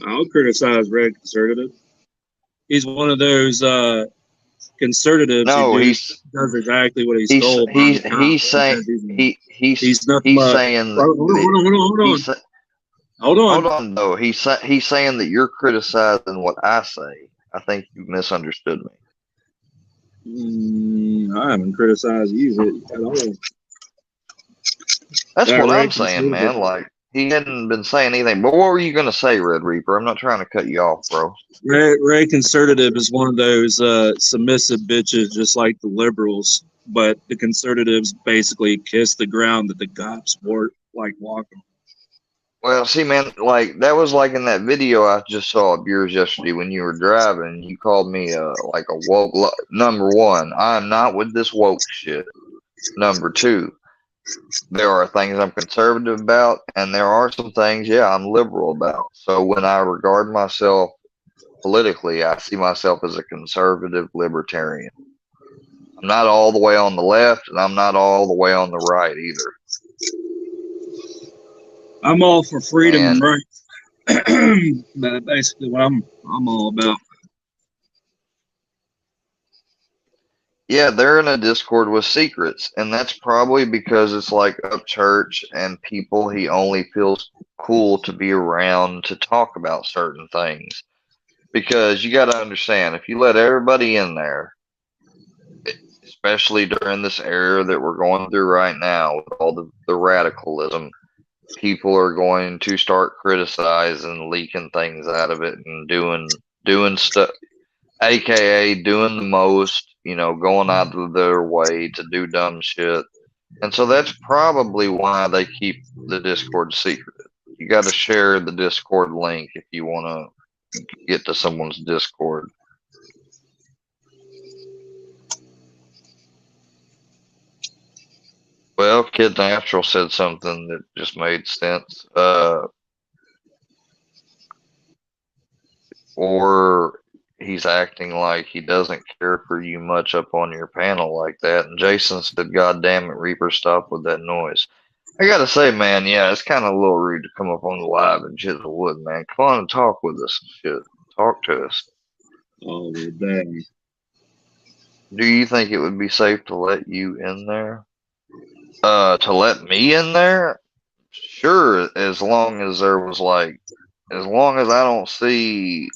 I'll criticize Red Conservative. He's one of those conservatives who No, does exactly what he's he's told by he's the he's cops saying because he's he's nothing he's but. saying that Hold on, hold on, hold on, hold on. he's sa- Hold hold on. on though. He's saying that you're criticizing what I say. I think you misunderstood me. I haven't criticized you at all. That's That what Red I'm saying, Conservative. man. Like he hadn't been saying anything. But what were you gonna say, Red Reaper? I'm not trying to cut you off, bro. Ray Conservative is one of those submissive bitches, just like the liberals. But the conservatives basically kiss the ground that the cops were like walking. Well, see, man, like that was like in that video I just saw of yours yesterday when you were driving. You called me like a woke. Number one, I'm not with this woke shit. Number two, there are things I'm conservative about, and there are some things, yeah, I'm liberal about. So when I regard myself politically, I see myself as a conservative libertarian. I'm not all the way on the left, and I'm not all the way on the right either. I'm all for freedom and And rights. That's basically what I'm all about. yeah, they're in a Discord with secrets, and that's probably because it's like Upchurch and people he only feels cool to be around to talk about certain things. Because you got to understand, if you let everybody in there, especially during this era that we're going through right now with all the radicalism, people are going to start criticizing, leaking things out of it, and doing stuff, aka doing the most, going out of their way to do dumb shit. And so that's probably why they keep the Discord secret. You got to share the Discord link if you want to get to someone's Discord. Well, Kid Natural said something that just made sense. Or he's acting like he doesn't care for you much up on your panel like that. And Jason said, God damn it, Reaper, stop with that noise. I gotta say, man, yeah, it's kind of a little rude to come up on the live and shit the wood, man. Come on and talk with us. Shit. Talk to us. Oh, damn. Do you think it would be safe to let you in there? To let me in there? Sure, as long as there was like, as long as I don't see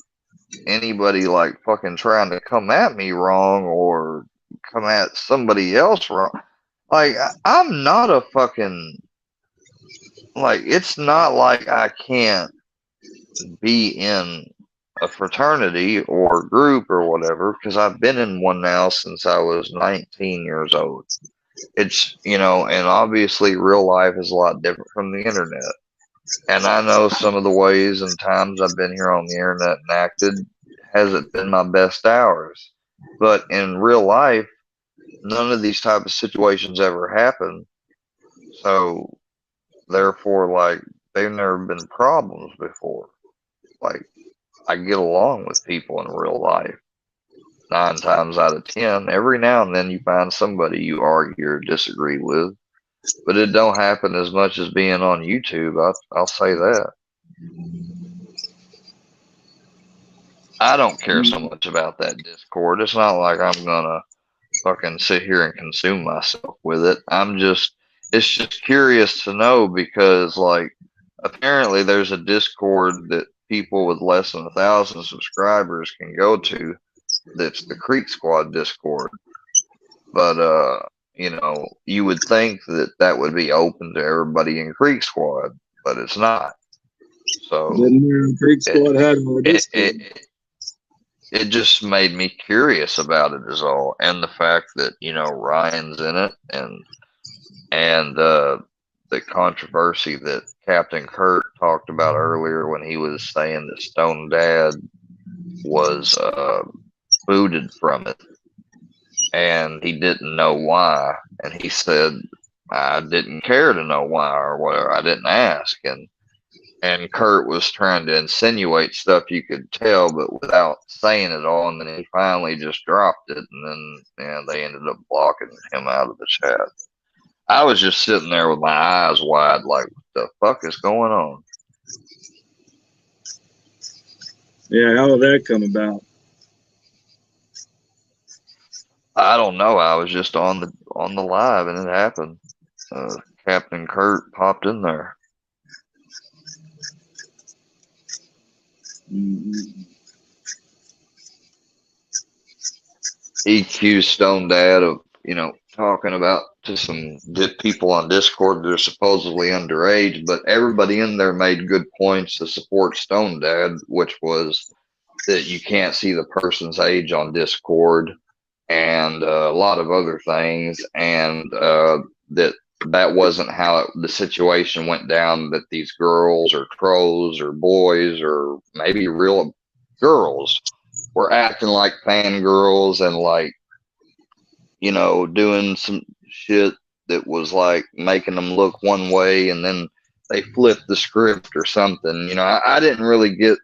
anybody like fucking trying to come at me wrong or come at somebody else wrong. Like, I'm not a fucking, like, it's not like I can't be in a fraternity or group or whatever, because I've been in one now since I was 19 years old. It's, and obviously real life is a lot different from the internet. And I know some of the ways and times I've been here on the internet and acted hasn't been my best hours. But in real life, none of these type of situations ever happen. So therefore, like, they've never been problems before. Like, I get along with people in real life 9 times out of 10. Every now and then you find somebody you argue or disagree with, but it don't happen as much as being on YouTube. I'll say that. I don't care so much about that Discord. It's not like I'm gonna fucking sit here and consume myself with it. It's just curious to know because, like, apparently there's a Discord that people with less than 1,000 subscribers can go to. That's the Creek Squad Discord. But, you would think that that would be open to everybody in Creek Squad, but it's not. So, Creek Squad had no Discord. It just made me curious about it is all, and the fact that Ryan's in it, and the controversy that Captain Kurt talked about earlier when he was saying that Stone Dad was booted from it, and he didn't know why, and he said I didn't care to know why or whatever. I didn't ask, and Kurt was trying to insinuate stuff you could tell, but without saying it all. And then he finally just dropped it, and then they ended up blocking him out of the chat. I was just sitting there with my eyes wide, like, what the fuck is going on? Yeah, how did that come about? I don't know. I was just on the live and it happened. Uh, Captain Kurt popped in there. Mm-hmm. He accused Stone Dad of, talking about to some people on Discord that are supposedly underage, but everybody in there made good points to support Stone Dad, which was that you can't see the person's age on Discord and a lot of other things, and that wasn't how the situation went down, that these girls or trolls or boys or maybe real girls were acting like fangirls and like, doing some shit that was like making them look one way and then they flipped the script or something. I didn't really get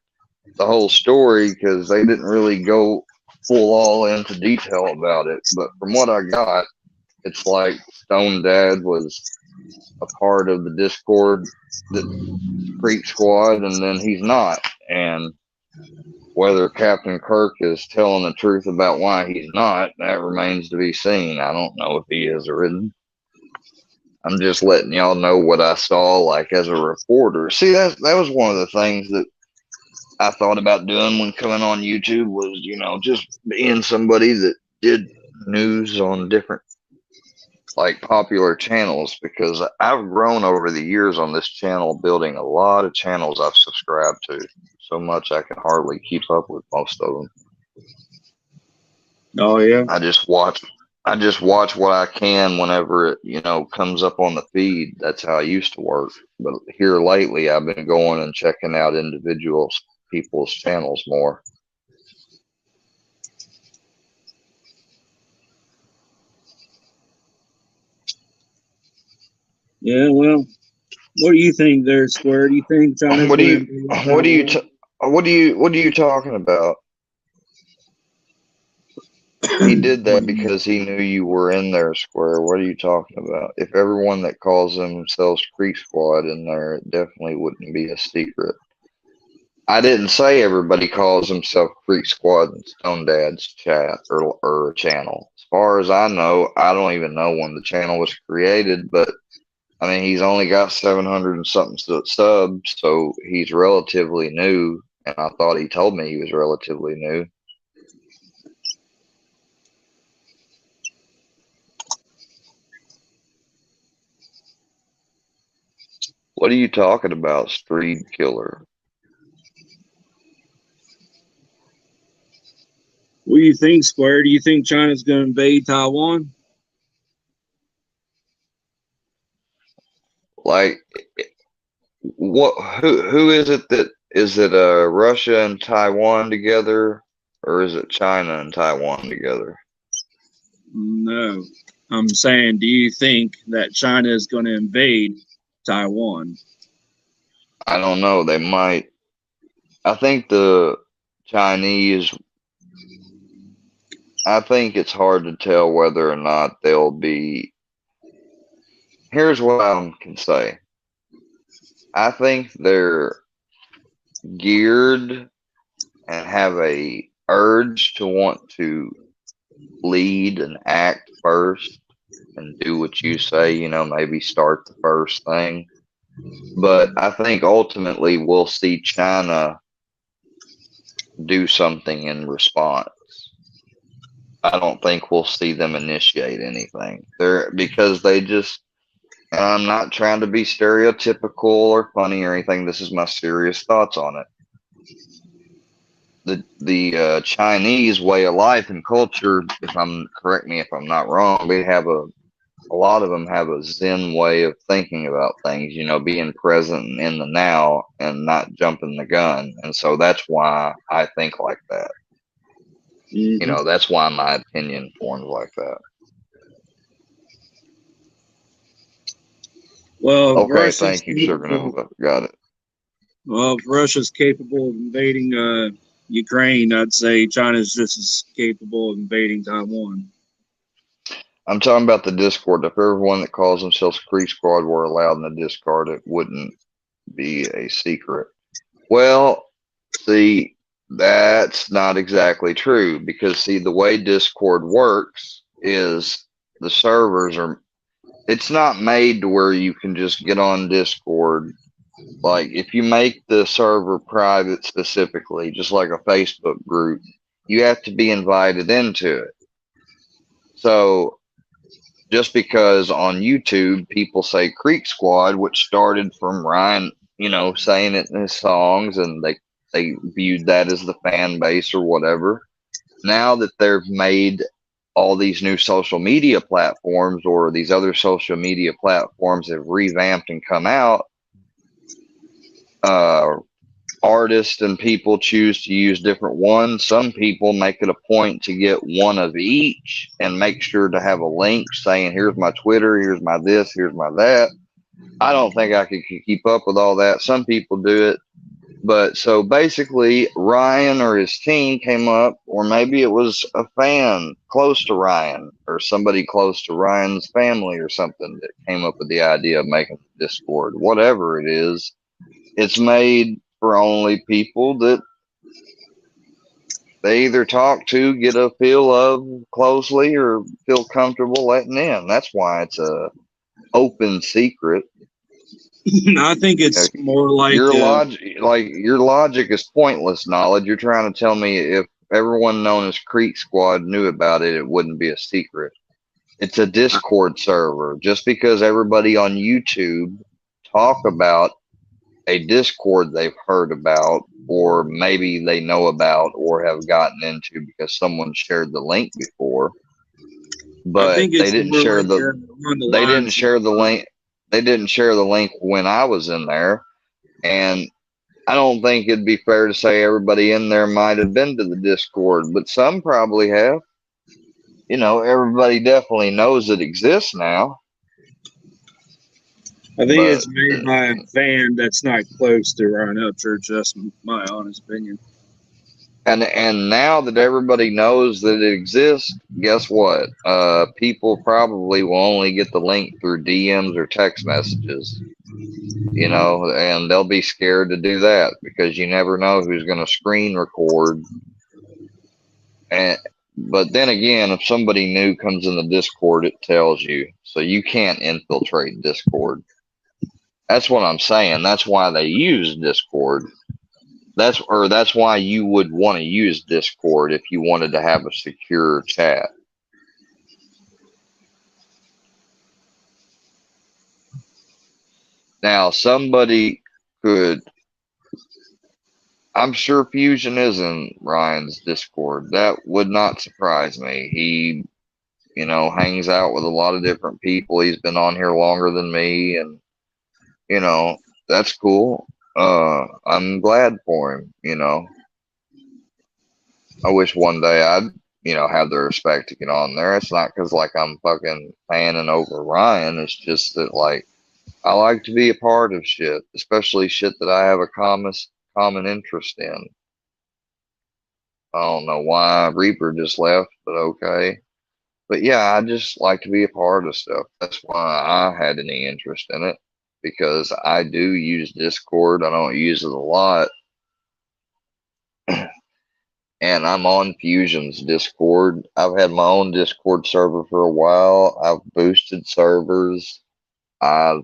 the whole story because they didn't really go full all into detail about it. But from what I got, it's like Stone Dad was a part of the Discord, the Creep Squad, and then he's not. And whether Captain Kirk is telling the truth about why he's not, that remains to be seen. I don't know if he is or isn't. I'm just letting y'all know what I saw, like as a reporter. See, that was one of the things that I thought about doing when coming on YouTube was, just being somebody that did news on different, like, popular channels, because I've grown over the years on this channel, building a lot of channels I've subscribed to. So much I can hardly keep up with most of them. Oh yeah. I just watch what I can whenever it, comes up on the feed. That's how I used to work. But here lately, I've been going and checking out people's channels more. Yeah, well, what do you think there, Square? Do you think China's What going are you talking about? He did that because he knew you were in there, Square. What are you talking about? If everyone that calls themselves Creep Squad in there, it definitely wouldn't be a secret. I didn't say everybody calls himself Creep Squad in Stone Dad's chat or channel. As far as I know, I don't even know when the channel was created, but I mean, he's only got 700 and something subs, so he's relatively new. And I thought he told me he was relatively new. What are you talking about, Street Killer? What do you think, Square? Do you think China's going to invade Taiwan? Like, what? Who is it that is it? Russia and Taiwan together, or is it China and Taiwan together? No. I'm saying, do you think that China is going to invade Taiwan? I don't know. They might. I think the Chinese. I think it's hard to tell whether or not they'll be. Here's what I can say. I think they're geared and have a urge to want to lead and act first and do what you say, maybe start the first thing. But I think ultimately we'll see China do something in response. I don't think we'll see them initiate anything. Because they just, and I'm not trying to be stereotypical or funny or anything. This is my serious thoughts on it. The Chinese way of life and culture, correct me if I'm not wrong, they have a lot of them have a Zen way of thinking about things, being present and in the now and not jumping the gun. And so that's why I think like that. Mm-hmm. That's why my opinion forms like that. Well, okay, thank you, Supernova. Got it. Well, if Russia's capable of invading Ukraine, I'd say China's just as capable of invading Taiwan. I'm talking about the Discord. If everyone that calls themselves Creep Squad were allowed in the Discord, it wouldn't be a secret. Well, see, That's not exactly true because see the way Discord works is the servers are it's not made to where you can just get on Discord. Like if you make the server private specifically, just like a Facebook group, you have to be invited into it. So just because on YouTube people say Creek Squad, which started from Ryan, saying it in his songs, and they viewed that as the fan base or whatever. Now that they've made all these new social media platforms, or these other social media platforms have revamped and come out, uh, artists and people choose to use different ones. Some people make it a point to get one of each and make sure to have a link saying, here's my Twitter, here's my this, here's my that. I don't think I could keep up with all that. Some people do it. But so basically, Ryan or his team came up, or maybe it was a fan close to Ryan or somebody close to Ryan's family or something that came up with the idea of making Discord. Whatever it is, it's made for only people that they either talk to, get a feel of closely, or feel comfortable letting in. That's why it's a open secret. I think it's more like your logic is pointless. Knowledge. You're trying to tell me if everyone known as Creek Squad knew about it, it wouldn't be a secret. It's a Discord server. Just because everybody on YouTube talk about a Discord they've heard about, or maybe they know about, or have gotten into because someone shared the link before, but they didn't share they didn't share the link. They didn't share the link when I was in there, and I don't think it'd be fair to say everybody in there might have been to the Discord, but some probably have. Everybody definitely knows it exists now. I think it's made by a fan that's not close to Ryan Upchurch. That's my honest opinion. And now that everybody knows that it exists, guess what? People probably will only get the link through DMs or text messages, and they'll be scared to do that because you never know who's going to screen record. But then again, if somebody new comes in the Discord, it tells you, so you can't infiltrate Discord. That's what I'm saying. That's why they use Discord. That's why you would want to use Discord if you wanted to have a secure chat. Now, somebody could. I'm sure Fusion is in Ryan's Discord. That would not surprise me. He, hangs out with a lot of different people. He's been on here longer than me, and that's cool. I'm glad for him. I wish one day I'd, have the respect to get on there. It's not because I'm fucking fanning over Ryan. It's just that I like to be a part of shit, especially shit that I have a common interest in. I don't know why Reaper just left, but okay. But yeah, I just like to be a part of stuff. That's why I had any interest in it, because I do use Discord. I don't use it a lot. And I'm on Fusion's Discord. I've had my own Discord server for a while. I've boosted servers. I've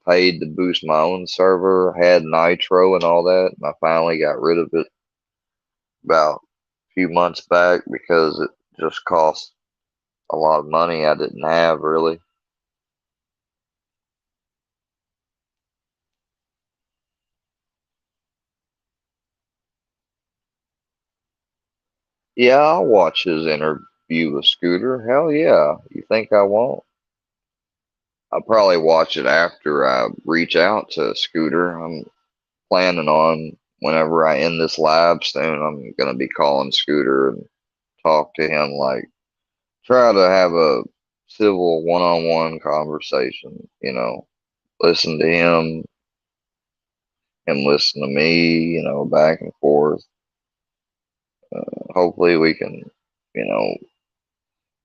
paid to boost my own server, had Nitro and all that, and I finally got rid of it about a few months back because it just cost a lot of money I didn't have really. Yeah, I'll watch his interview with Scooter. Hell yeah. You think I won't? I'll probably watch it after I reach out to Scooter. I'm planning on whenever I end this live soon, I'm going to be calling Scooter and talk to him, try to have a civil one-on-one conversation, listen to him and listen to me, back and forth. Hopefully we can,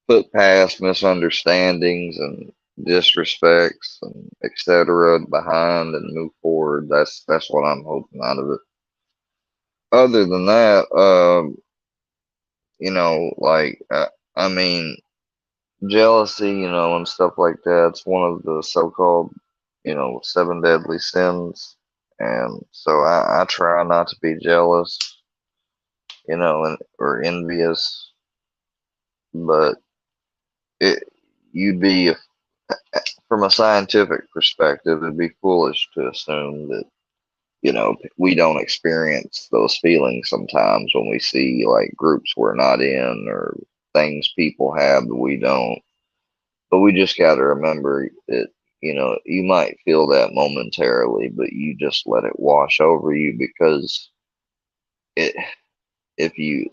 put past misunderstandings and disrespects and etc. behind and move forward. That's what I'm hoping out of it. other than that, like I mean, jealousy, and stuff like that. It's one of the so-called, seven deadly sins, and so I try not to be jealous, or envious, but it you'd be from a scientific perspective, it'd be foolish to assume that we don't experience those feelings sometimes when we see like groups we're not in or things people have that we don't. But we just got to remember that, you might feel that momentarily, but you just let it wash over you because it, if you,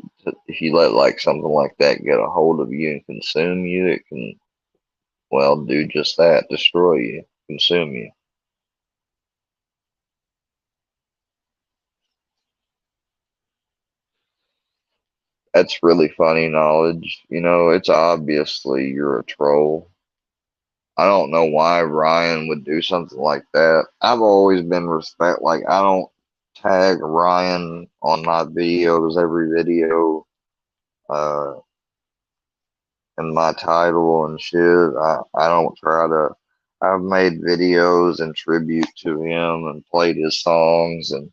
if you let like something like that get a hold of you and consume you, it can, well, do just that, destroy you, consume you. That's really funny knowledge. It's obviously you're a troll. I don't know why Ryan would do something like that. I've always been like I don't tag Ryan on my videos, every video, uh, in my title and shit. I don't try to. I've made videos in tribute to him and played his songs, and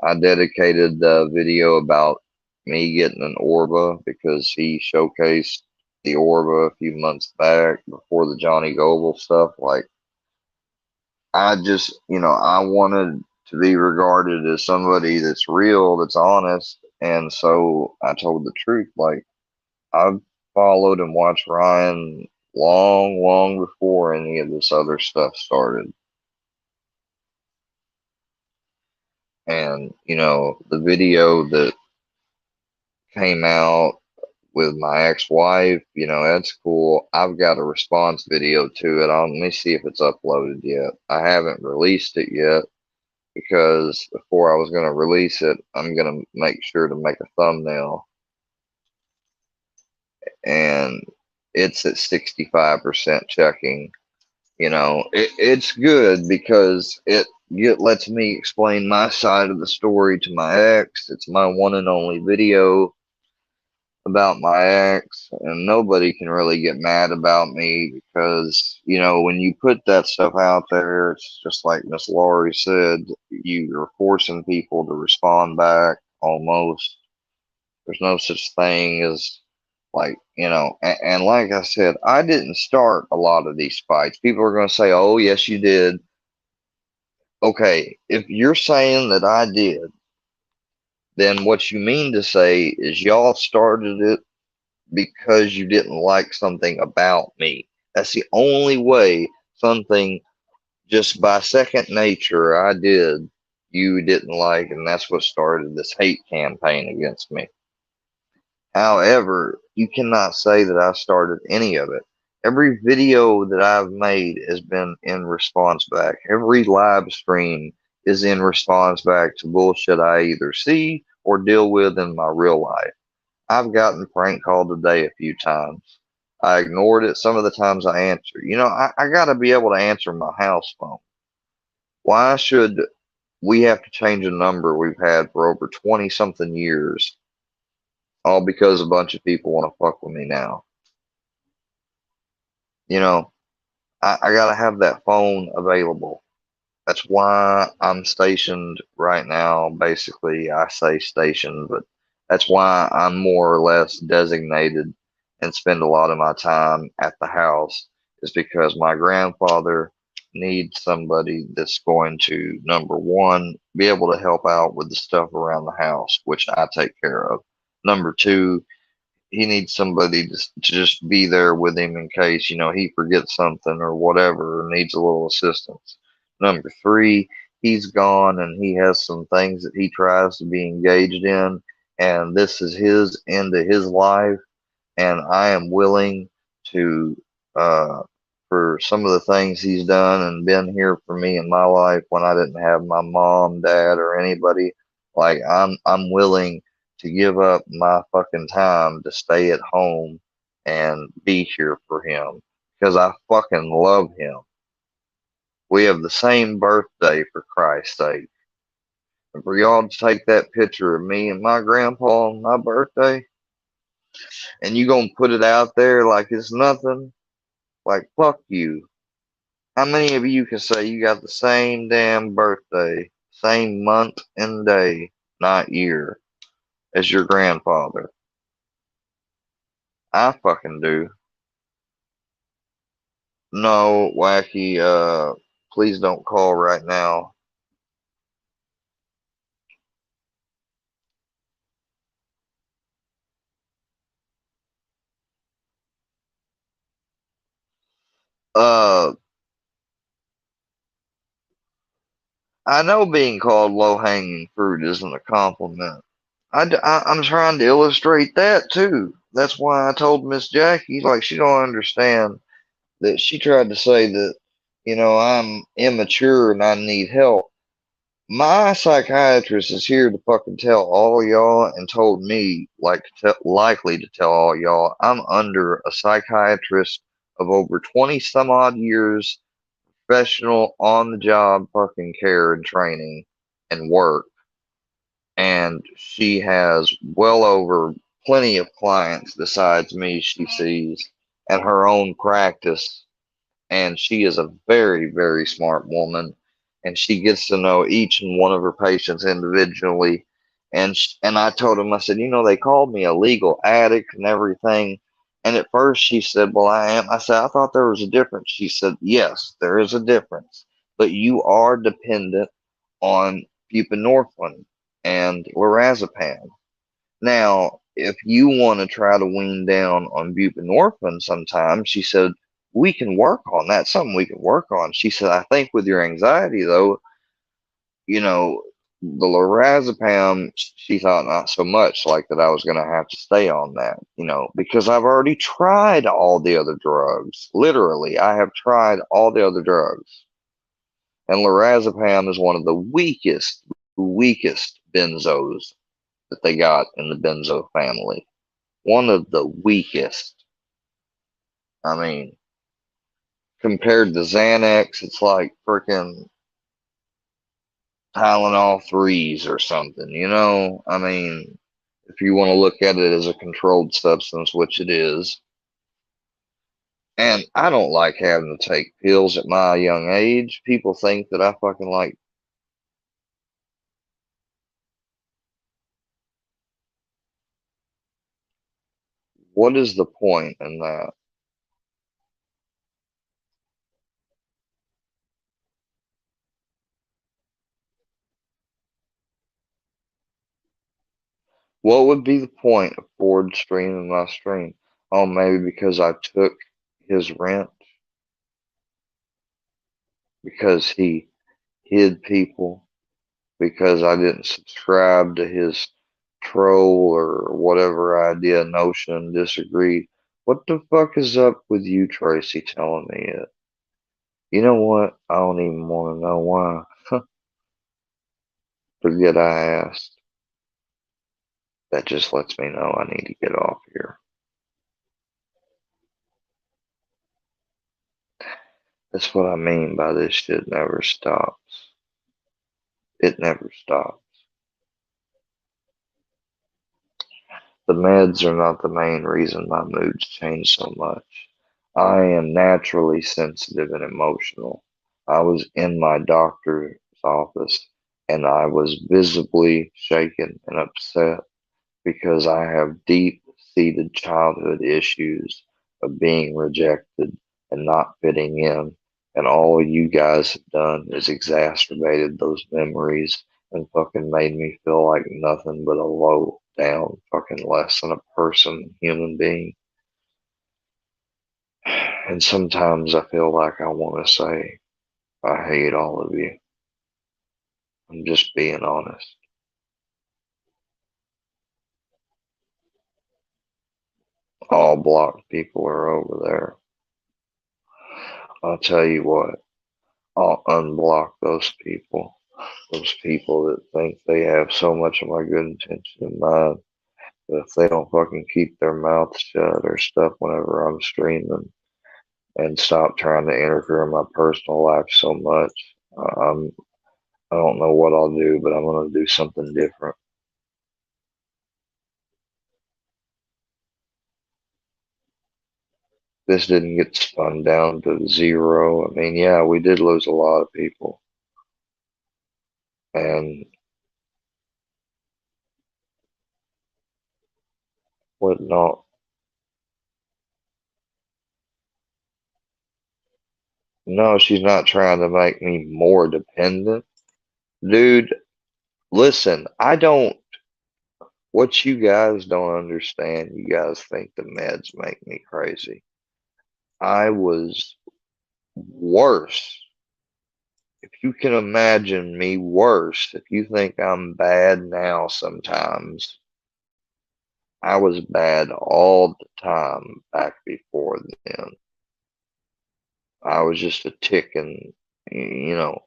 I dedicated the video about me getting an Orba because he showcased the Orba a few months back before the Johnny Goble stuff. Like, I just, I wanted to be regarded as somebody that's real, that's honest. And so I told the truth. Like, I've followed and watched Ryan long, long before any of this other stuff started. And, the video that came out with my ex-wife, that's cool. I've got a response video to it. Let me see if it's uploaded yet. I haven't released it yet because before I was going to release it, I'm going to make sure to make a thumbnail, and it's at 65% checking. It's good because it lets me explain my side of the story to my ex. It's my one and only video about my ex, and nobody can really get mad about me because, when you put that stuff out there, it's just like Miss Laurie said, you're forcing people to respond back almost. There's no such thing as like, and like I said, I didn't start a lot of these fights. People are going to say, oh, yes, you did. Okay, if you're saying that I did, then what you mean to say is y'all started it because you didn't like something about me. That's the only way something just by second nature I did you didn't like, and that's what started this hate campaign against me. However, you cannot say that I started any of it. Every video that I've made has been in response back. Every live stream is in response back to bullshit I either see or deal with in my real life. I've gotten prank called today a few times. I ignored it. Some of the times I answer. I got to be able to answer my house phone. Why should we have to change a number we've had for over 20 something years, all because a bunch of people want to fuck with me now? You know, I got to have that phone available. That's why I'm stationed right now. Basically, I say stationed, but that's why I'm more or less designated and spend a lot of my time at the house, is because my grandfather needs somebody that's going to, number one, be able to help out with the stuff around the house, which I take care of. Number two, he needs somebody to just be there with him in case, he forgets something or whatever, or needs a little assistance. Number three, he's gone and he has some things that he tries to be engaged in, and this is his end of his life, and I am willing to, for some of the things he's done and been here for me in my life when I didn't have my mom, dad, or anybody. Like, I'm willing to give up my fucking time to stay at home and be here for him because I fucking love him. We have the same birthday, for Christ's sake. For y'all to take that picture of me and my grandpa on my birthday, and you gonna put it out there like it's nothing, like fuck you. How many of you can say you got the same damn birthday, same month and day, not year, as your grandfather? I fucking do. No, Wacky, please don't call right now. Uh, I know being called low-hanging fruit isn't a compliment. I'm trying to illustrate that too. That's why I told Miss Jackie, like, she don't understand that she tried to say that, I'm immature and I need help. My psychiatrist is here to fucking tell all y'all and told me, like, likely to tell all y'all, I'm under a psychiatrist of over 20 some odd years professional on the job fucking care and training and work. And she has well over plenty of clients besides me she sees at her own practice. And she is a very, very smart woman. And she gets to know each and one of her patients individually. And I told him, I said, they called me a legal addict and everything. And at first she said, well, I am. I said, I thought there was a difference. She said, yes, there is a difference. But you are dependent on buprenorphine and lorazepam. Now, if you want to try to wean down on buprenorphine sometime, she said, we can work on that. Something we can work on. She said, I think with your anxiety, though, the lorazepam, she thought not so much, like that I was going to have to stay on that, because I've already tried all the other drugs. Literally, I have tried all the other drugs. And lorazepam is one of the weakest benzos that they got in the benzo family. One of the weakest. I mean, compared to Xanax, it's like freaking Tylenol threes or something, I mean, if you want to look at it as a controlled substance, which it is. And I don't like having to take pills at my young age. People think that I fucking like. What is the point in that? What would be the point of Ford streaming my stream? Oh, maybe because I took his rent, because he hid people, because I didn't subscribe to his troll or whatever idea, notion, disagreed. What the fuck is up with you, Tracy, telling me it? You know what? I don't even want to know why. Forget I asked. That just lets me know I need to get off here. That's what I mean by this shit never stops. It never stops. The meds are not the main reason my moods change so much. I am naturally sensitive and emotional. I was in my doctor's office and I was visibly shaken and upset because I have deep seated childhood issues of being rejected and not fitting in. And all you guys have done is exacerbated those memories and fucking made me feel like nothing but a low down, fucking less than a person, human being. And sometimes I feel like I want to say, I hate all of you. I'm just being honest. All blocked people are over there. I'll tell you what, I'll unblock those people. Those people that think they have so much of my good intention in mind, but if they don't fucking keep their mouths shut or stuff whenever I'm streaming and stop trying to interfere in my personal life so much, I'm I don't know what I'll do, but I'm gonna do something different. This didn't get spun down to zero. I mean, yeah, we did lose a lot of people and whatnot. No, she's not trying to make me more dependent. Dude, listen, what you guys don't understand, you guys think the meds make me crazy. I was worse. If you can imagine me worse, if you think I'm bad now sometimes, I was bad all the time back before then. I was just a ticking, you know,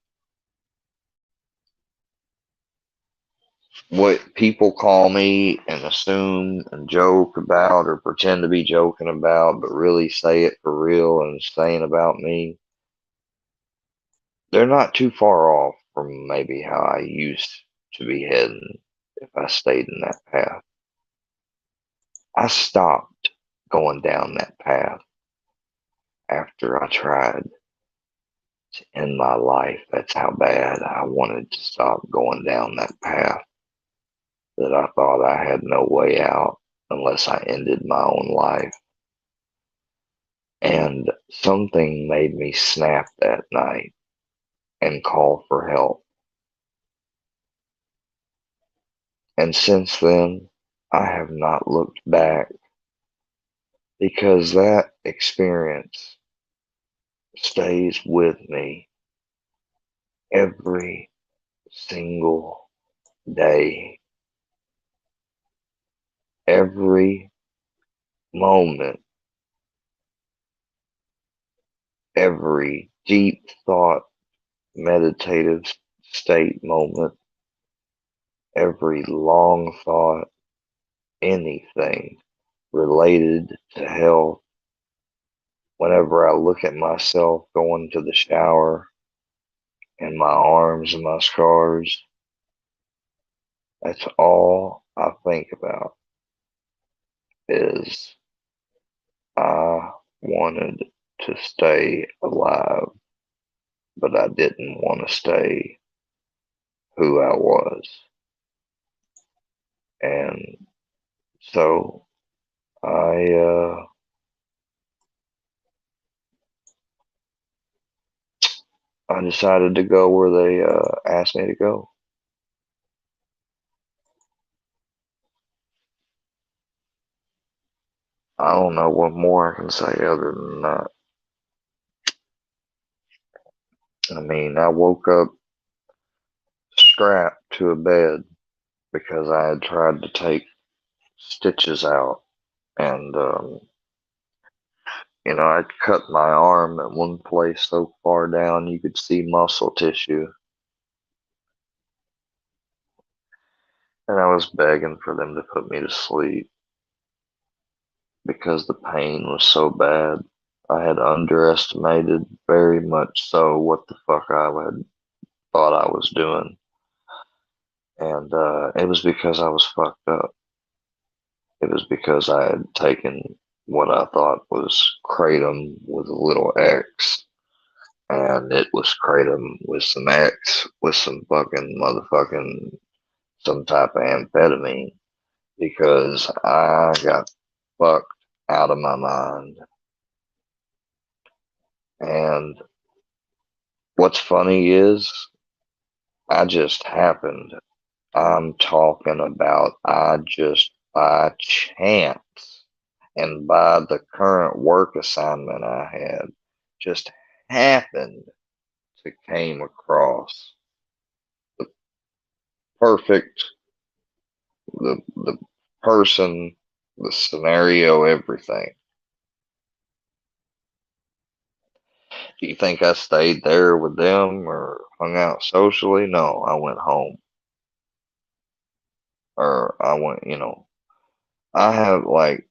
what people call me and assume and joke about or pretend to be joking about, but really say it for real and saying about me, they're not too far off from maybe how I used to be heading if I stayed in that path. I stopped going down that path after I tried to end my life. That's how bad I wanted to stop going down that path, that I thought I had no way out unless I ended my own life. And something made me snap that night and call for help. And since then, I have not looked back because that experience stays with me every single day, every moment, every deep thought, meditative state moment, every long thought, anything related to health. Whenever I look at myself going to the shower and my arms and my scars, that's all I think about is I wanted to stay alive, but I didn't want to stay who I was. And so I I decided to go where they asked me to go. I don't know what more I can say other than that. I mean, I woke up strapped to a bed because I had tried to take stitches out, and I'd cut my arm at one place so far down you could see muscle tissue, and I was begging for them to put me to sleep because the pain was so bad. I had underestimated very much so what the fuck I had thought I was doing, and it was because I was fucked up. It was because I had taken what I thought was kratom with a little X, and it was kratom with some X with some fucking motherfucking some type of amphetamine because I got fucked out of my mind. And what's funny is I just happened. I'm talking about I just by chance and by the current work assignment I had just happened to came across the perfect the person, the scenario, everything. Do you think I stayed there with them or hung out socially? No, I went home. Or I went, I have like,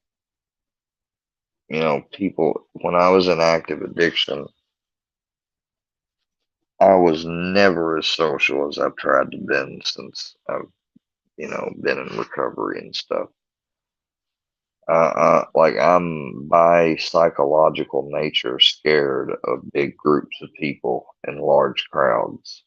people when I was in active addiction, I was never as social as I've tried to been since I've, been in recovery and stuff. Like I'm by psychological nature scared of big groups of people and large crowds.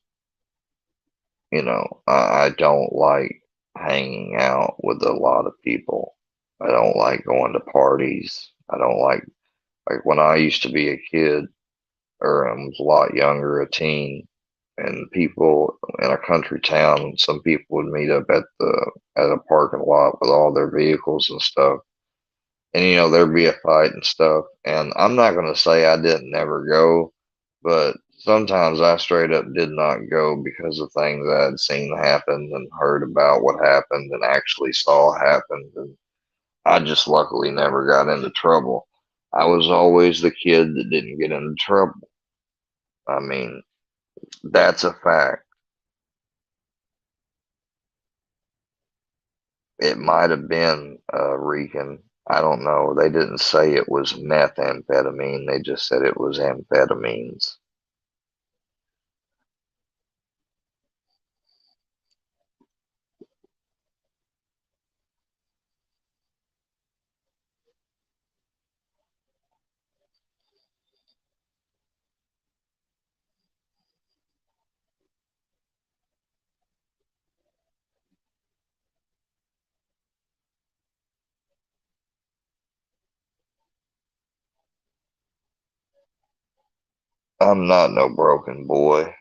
I don't like hanging out with a lot of people. I don't like going to parties. I don't like when I used to be a kid or I was a lot younger, a teen, and people in a country town, some people would meet up at a parking lot with all their vehicles and stuff. And there'd be a fight and stuff. And I'm not gonna say I didn't never go, but sometimes I straight up did not go because of things I had seen happen and heard about what happened and actually saw happen. And I just luckily never got into trouble. I was always the kid that didn't get into trouble. I mean, that's a fact. It might have been Regan. I don't know. They didn't say it was methamphetamine. They just said it was amphetamines. I'm not no broken boy.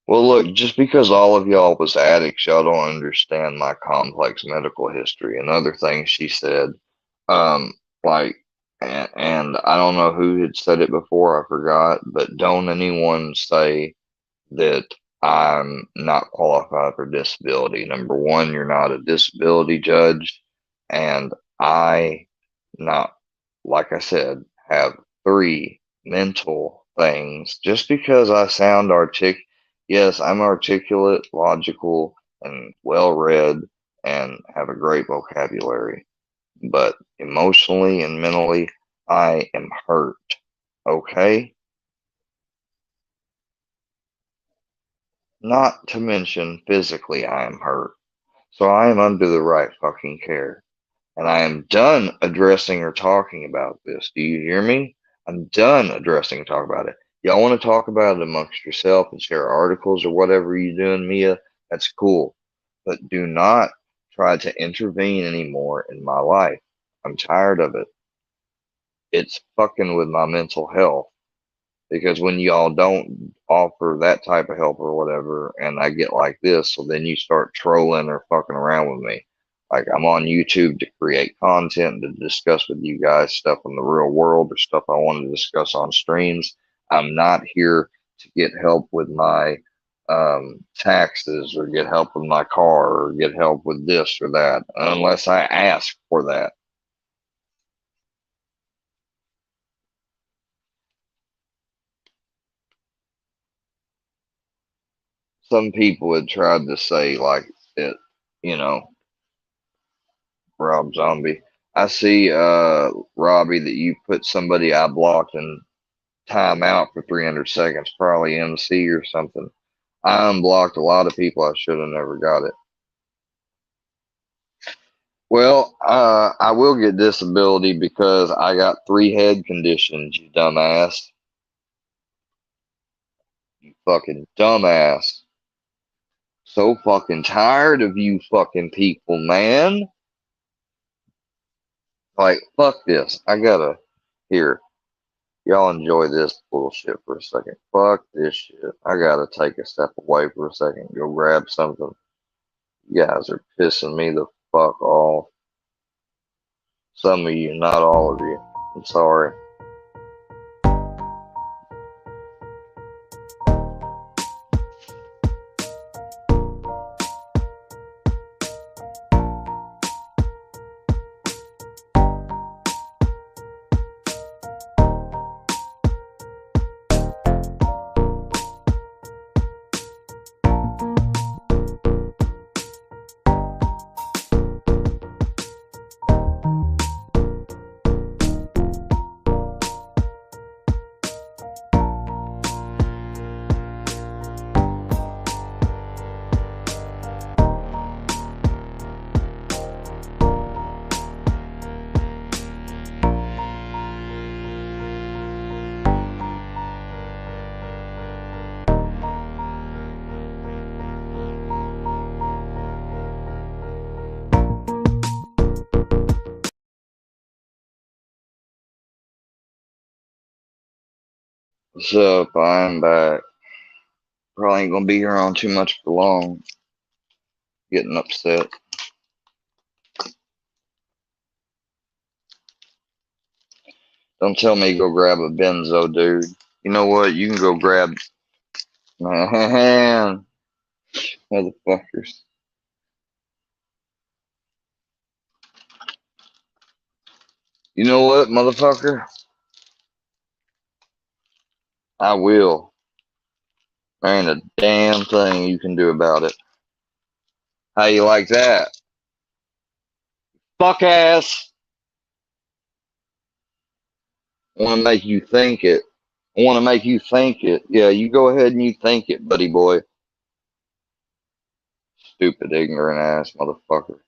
Well, look, just because all of y'all was addicts, y'all don't understand my complex medical history and other things she said. Um, like, and I don't know who had said it before, I forgot, but don't anyone say that I'm not qualified for disability. Number one, you're not a disability judge, and I not, like I said, have three mental things. Just because I sound yes, I'm articulate, logical, and well read, and have a great vocabulary. But emotionally and mentally, I am hurt. Okay? Not to mention physically, I am hurt. So I am under the right fucking care. And I am done addressing or talking about this. Do you hear me? I'm done addressing and talking about it. Y'all want to talk about it amongst yourself and share articles or whatever you're doing, Mia? That's cool. But do not try to intervene anymore in my life. I'm tired of it. It's fucking with my mental health. Because when y'all don't offer that type of help or whatever, and I get like this, so then you start trolling or fucking around with me. Like I'm on YouTube to create content to discuss with you guys stuff in the real world or stuff I want to discuss on streams. I'm not here to get help with my taxes or get help with my car or get help with this or that unless I ask for that. Some people had tried to say like it, you know, Rob Zombie. I see, Robbie, that you put somebody I blocked in timeout for 300 seconds, probably MC or something. I unblocked a lot of people. I should have never got it. Well, I will get disability because I got 3 head conditions, you dumbass. You fucking dumbass. So fucking tired of you fucking people, man. Like, fuck this. I gotta, here. Y'all enjoy this bullshit for a second. Fuck this shit. I gotta take a step away for a second. Go grab something. You guys are pissing me the fuck off. Some of you, not all of you. I'm sorry. What's up? I'm back. Probably ain't gonna be here on too much for long. Getting upset. Don't tell me to go grab a benzo, dude. You know what? You can go grab. Man, motherfuckers. You know what, motherfucker? I will. There ain't a damn thing you can do about it. How you like that? Fuck ass. I want to make you think it. I want to make you think it. Yeah, you go ahead and you think it, buddy boy. Stupid, ignorant ass motherfucker.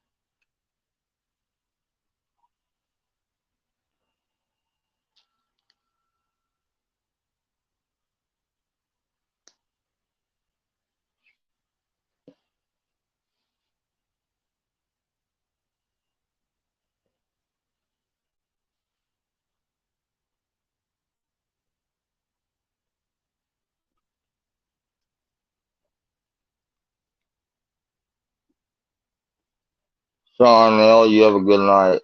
Sean L, you have a good night.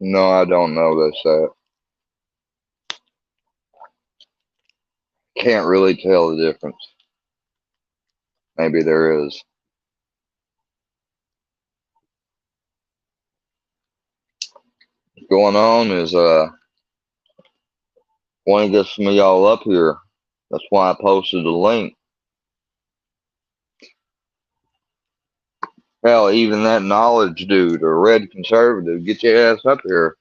No, I don't know this. Can't really tell the difference. Maybe there is. What's going on is want to get some of y'all up here. That's why I posted the link. Hell, even that knowledge dude or red conservative, get your ass up here.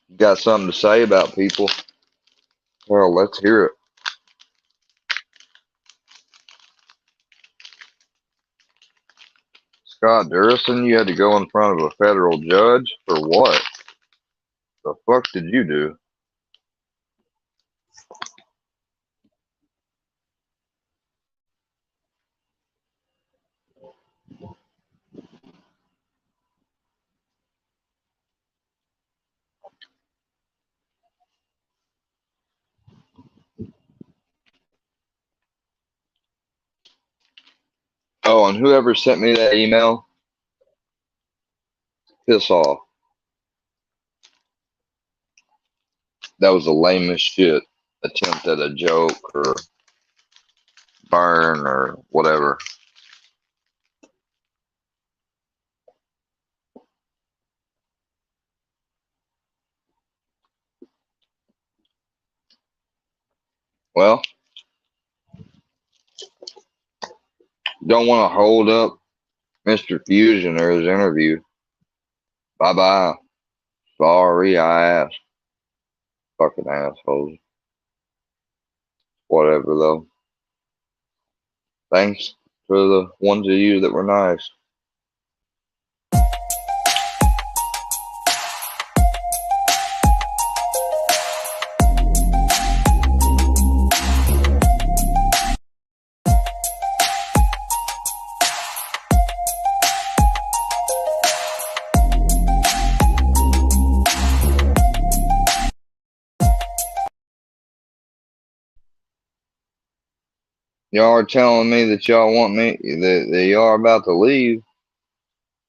You got something to say about people? Well, let's hear it. Scott Durrison, you had to go in front of a federal judge for what? The fuck did you do? Oh, and whoever sent me that email, piss off. That was the lamest shit attempt at a joke or burn or whatever. Well, don't want to hold up Mr. Fusion or his interview. Bye bye. Sorry, I asked. Fucking assholes. Whatever, though. Thanks for the ones of you that were nice. Y'all are telling me that y'all want me, that y'all are about to leave.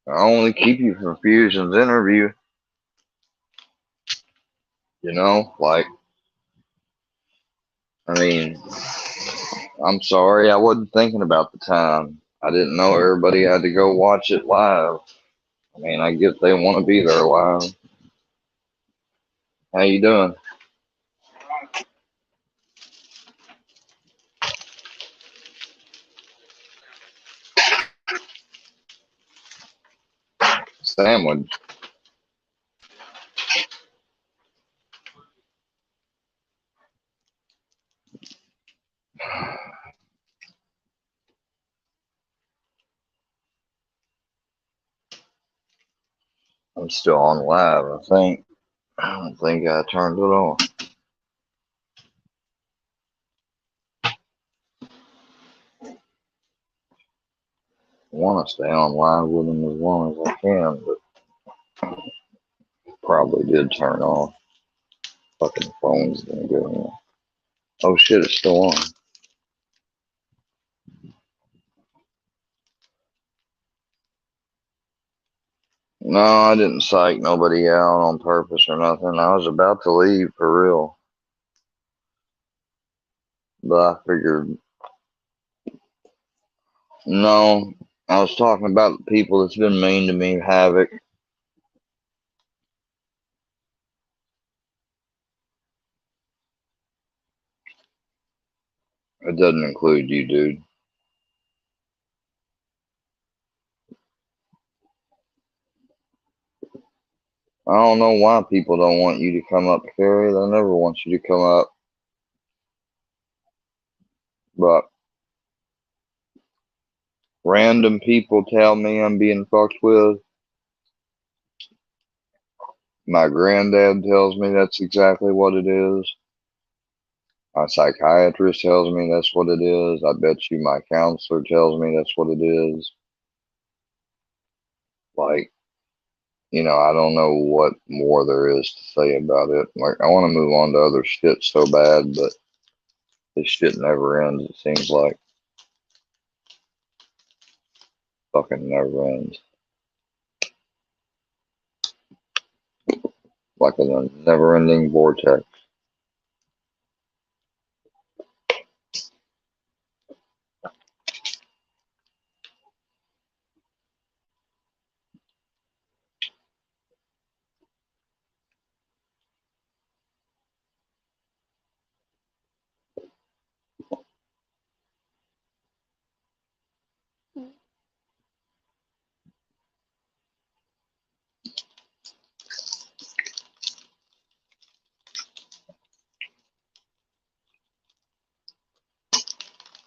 I only keep you from Fusion's interview. You know, like, I mean, I'm sorry, I wasn't thinking about the time. I didn't know everybody had to go watch it live. I mean, I get they want to be there live. How you doing? sandwich. I'm still on live, I think. I don't think I turned it on. I want to stay on live with them as long as I can, but probably did turn off. Fucking phone's gonna go in. Oh shit, it's still on. No, I didn't psych nobody out on purpose or nothing. I was about to leave for real. But I figured, no, I was talking about the people that's been mean to me, Havoc. It doesn't include you, dude. I don't know why people don't want you to come up, Carrie. They never want you to come up. But random people tell me I'm being fucked with. My granddad tells me that's exactly what it is. My psychiatrist tells me that's what it is. I bet you my counselor tells me that's what it is. Like, you know, I don't know what more there is to say about it. Like, I want to move on to other shit so bad, but this shit never ends, it seems like. Fucking never ends. Like a never ending vortex.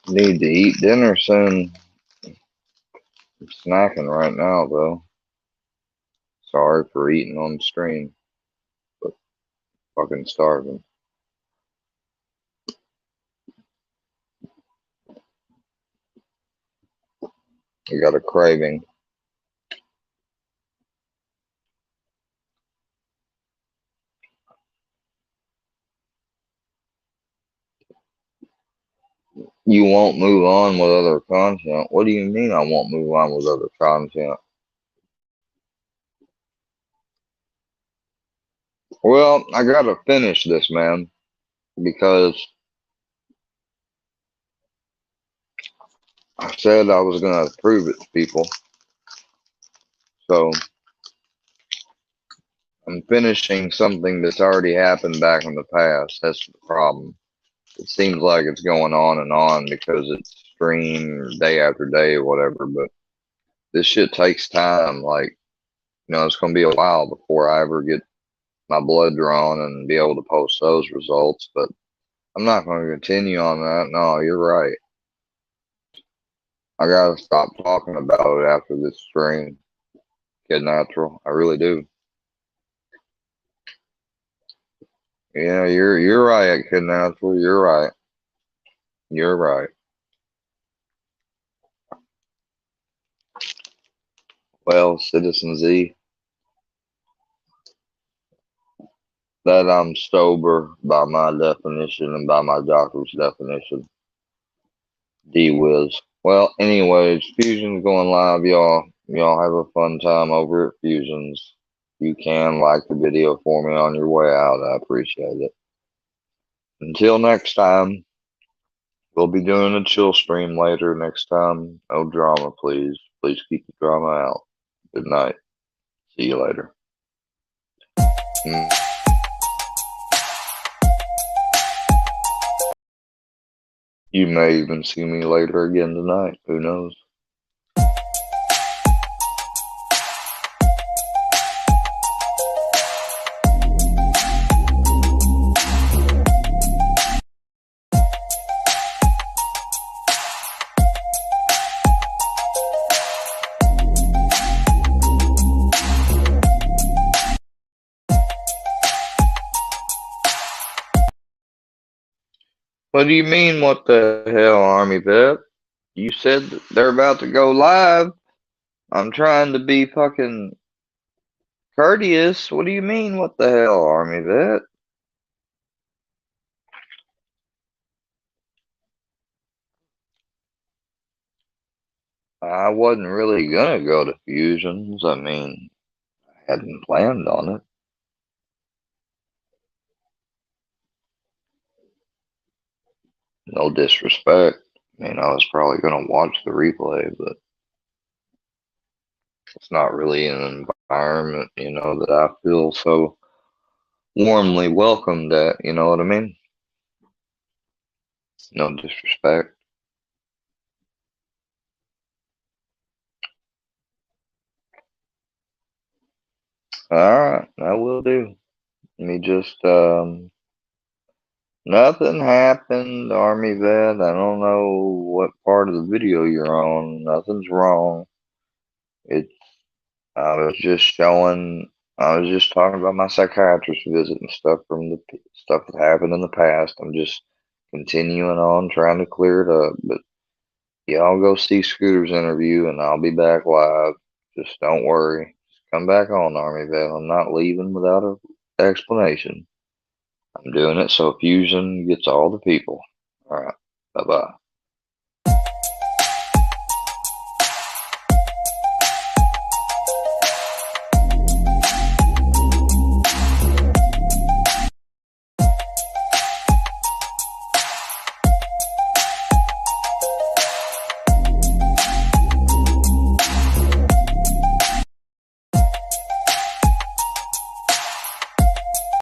Need to eat dinner soon. I'm snacking right now, though. Sorry for eating on the stream, but fucking starving. I got a craving. You won't move on with other content. What do you mean I won't move on with other content? Well, I gotta finish this, man, because I said I was gonna prove it to people. So I'm finishing something that's already happened back in the past. That's the problem. It seems like it's going on and on because it's stream day after day or whatever, but this shit takes time. Like, you know, it's gonna be a while before I ever get my blood drawn and be able to post those results, but I'm not going to continue on that. No, you're right. I got to stop talking about it after this stream. Kid Natural. I really do. Yeah, you're right, Kid Natural. You're right. You're right. Well, Citizen Z, that I'm sober by my definition and by my doctor's definition. D-Wiz. Well, anyways, Fusion's going live, y'all. Y'all have a fun time over at Fusion's. You can like the video for me on your way out. I appreciate it. Until next time, we'll be doing a chill stream later next time. No drama, please. Please keep the drama out. Good night. See you later. You may even see me later again tonight. Who knows? What do you mean, what the hell, Army Vet? You said that they're about to go live. I'm trying to be fucking courteous. What do you mean, what the hell, Army Vet? I wasn't really gonna go to Fusions. I mean, I hadn't planned on it. No disrespect. I mean, I was probably gonna watch the replay, but it's not really an environment, that I feel so warmly welcomed at. You know what I mean? No disrespect. All right, I will do. Let me just, nothing happened, Army Vet. I don't know what part of the video you're on. Nothing's wrong. It's, I was just showing, I was just talking about my psychiatrist visit and stuff from the stuff that happened in the past. I'm just continuing on trying to clear it up. But y'all go see Scooter's interview and I'll be back live. Just don't worry. Just come back on, Army Vet. I'm not leaving without an explanation. I'm doing it so Fusion gets all the people. All right. Bye bye.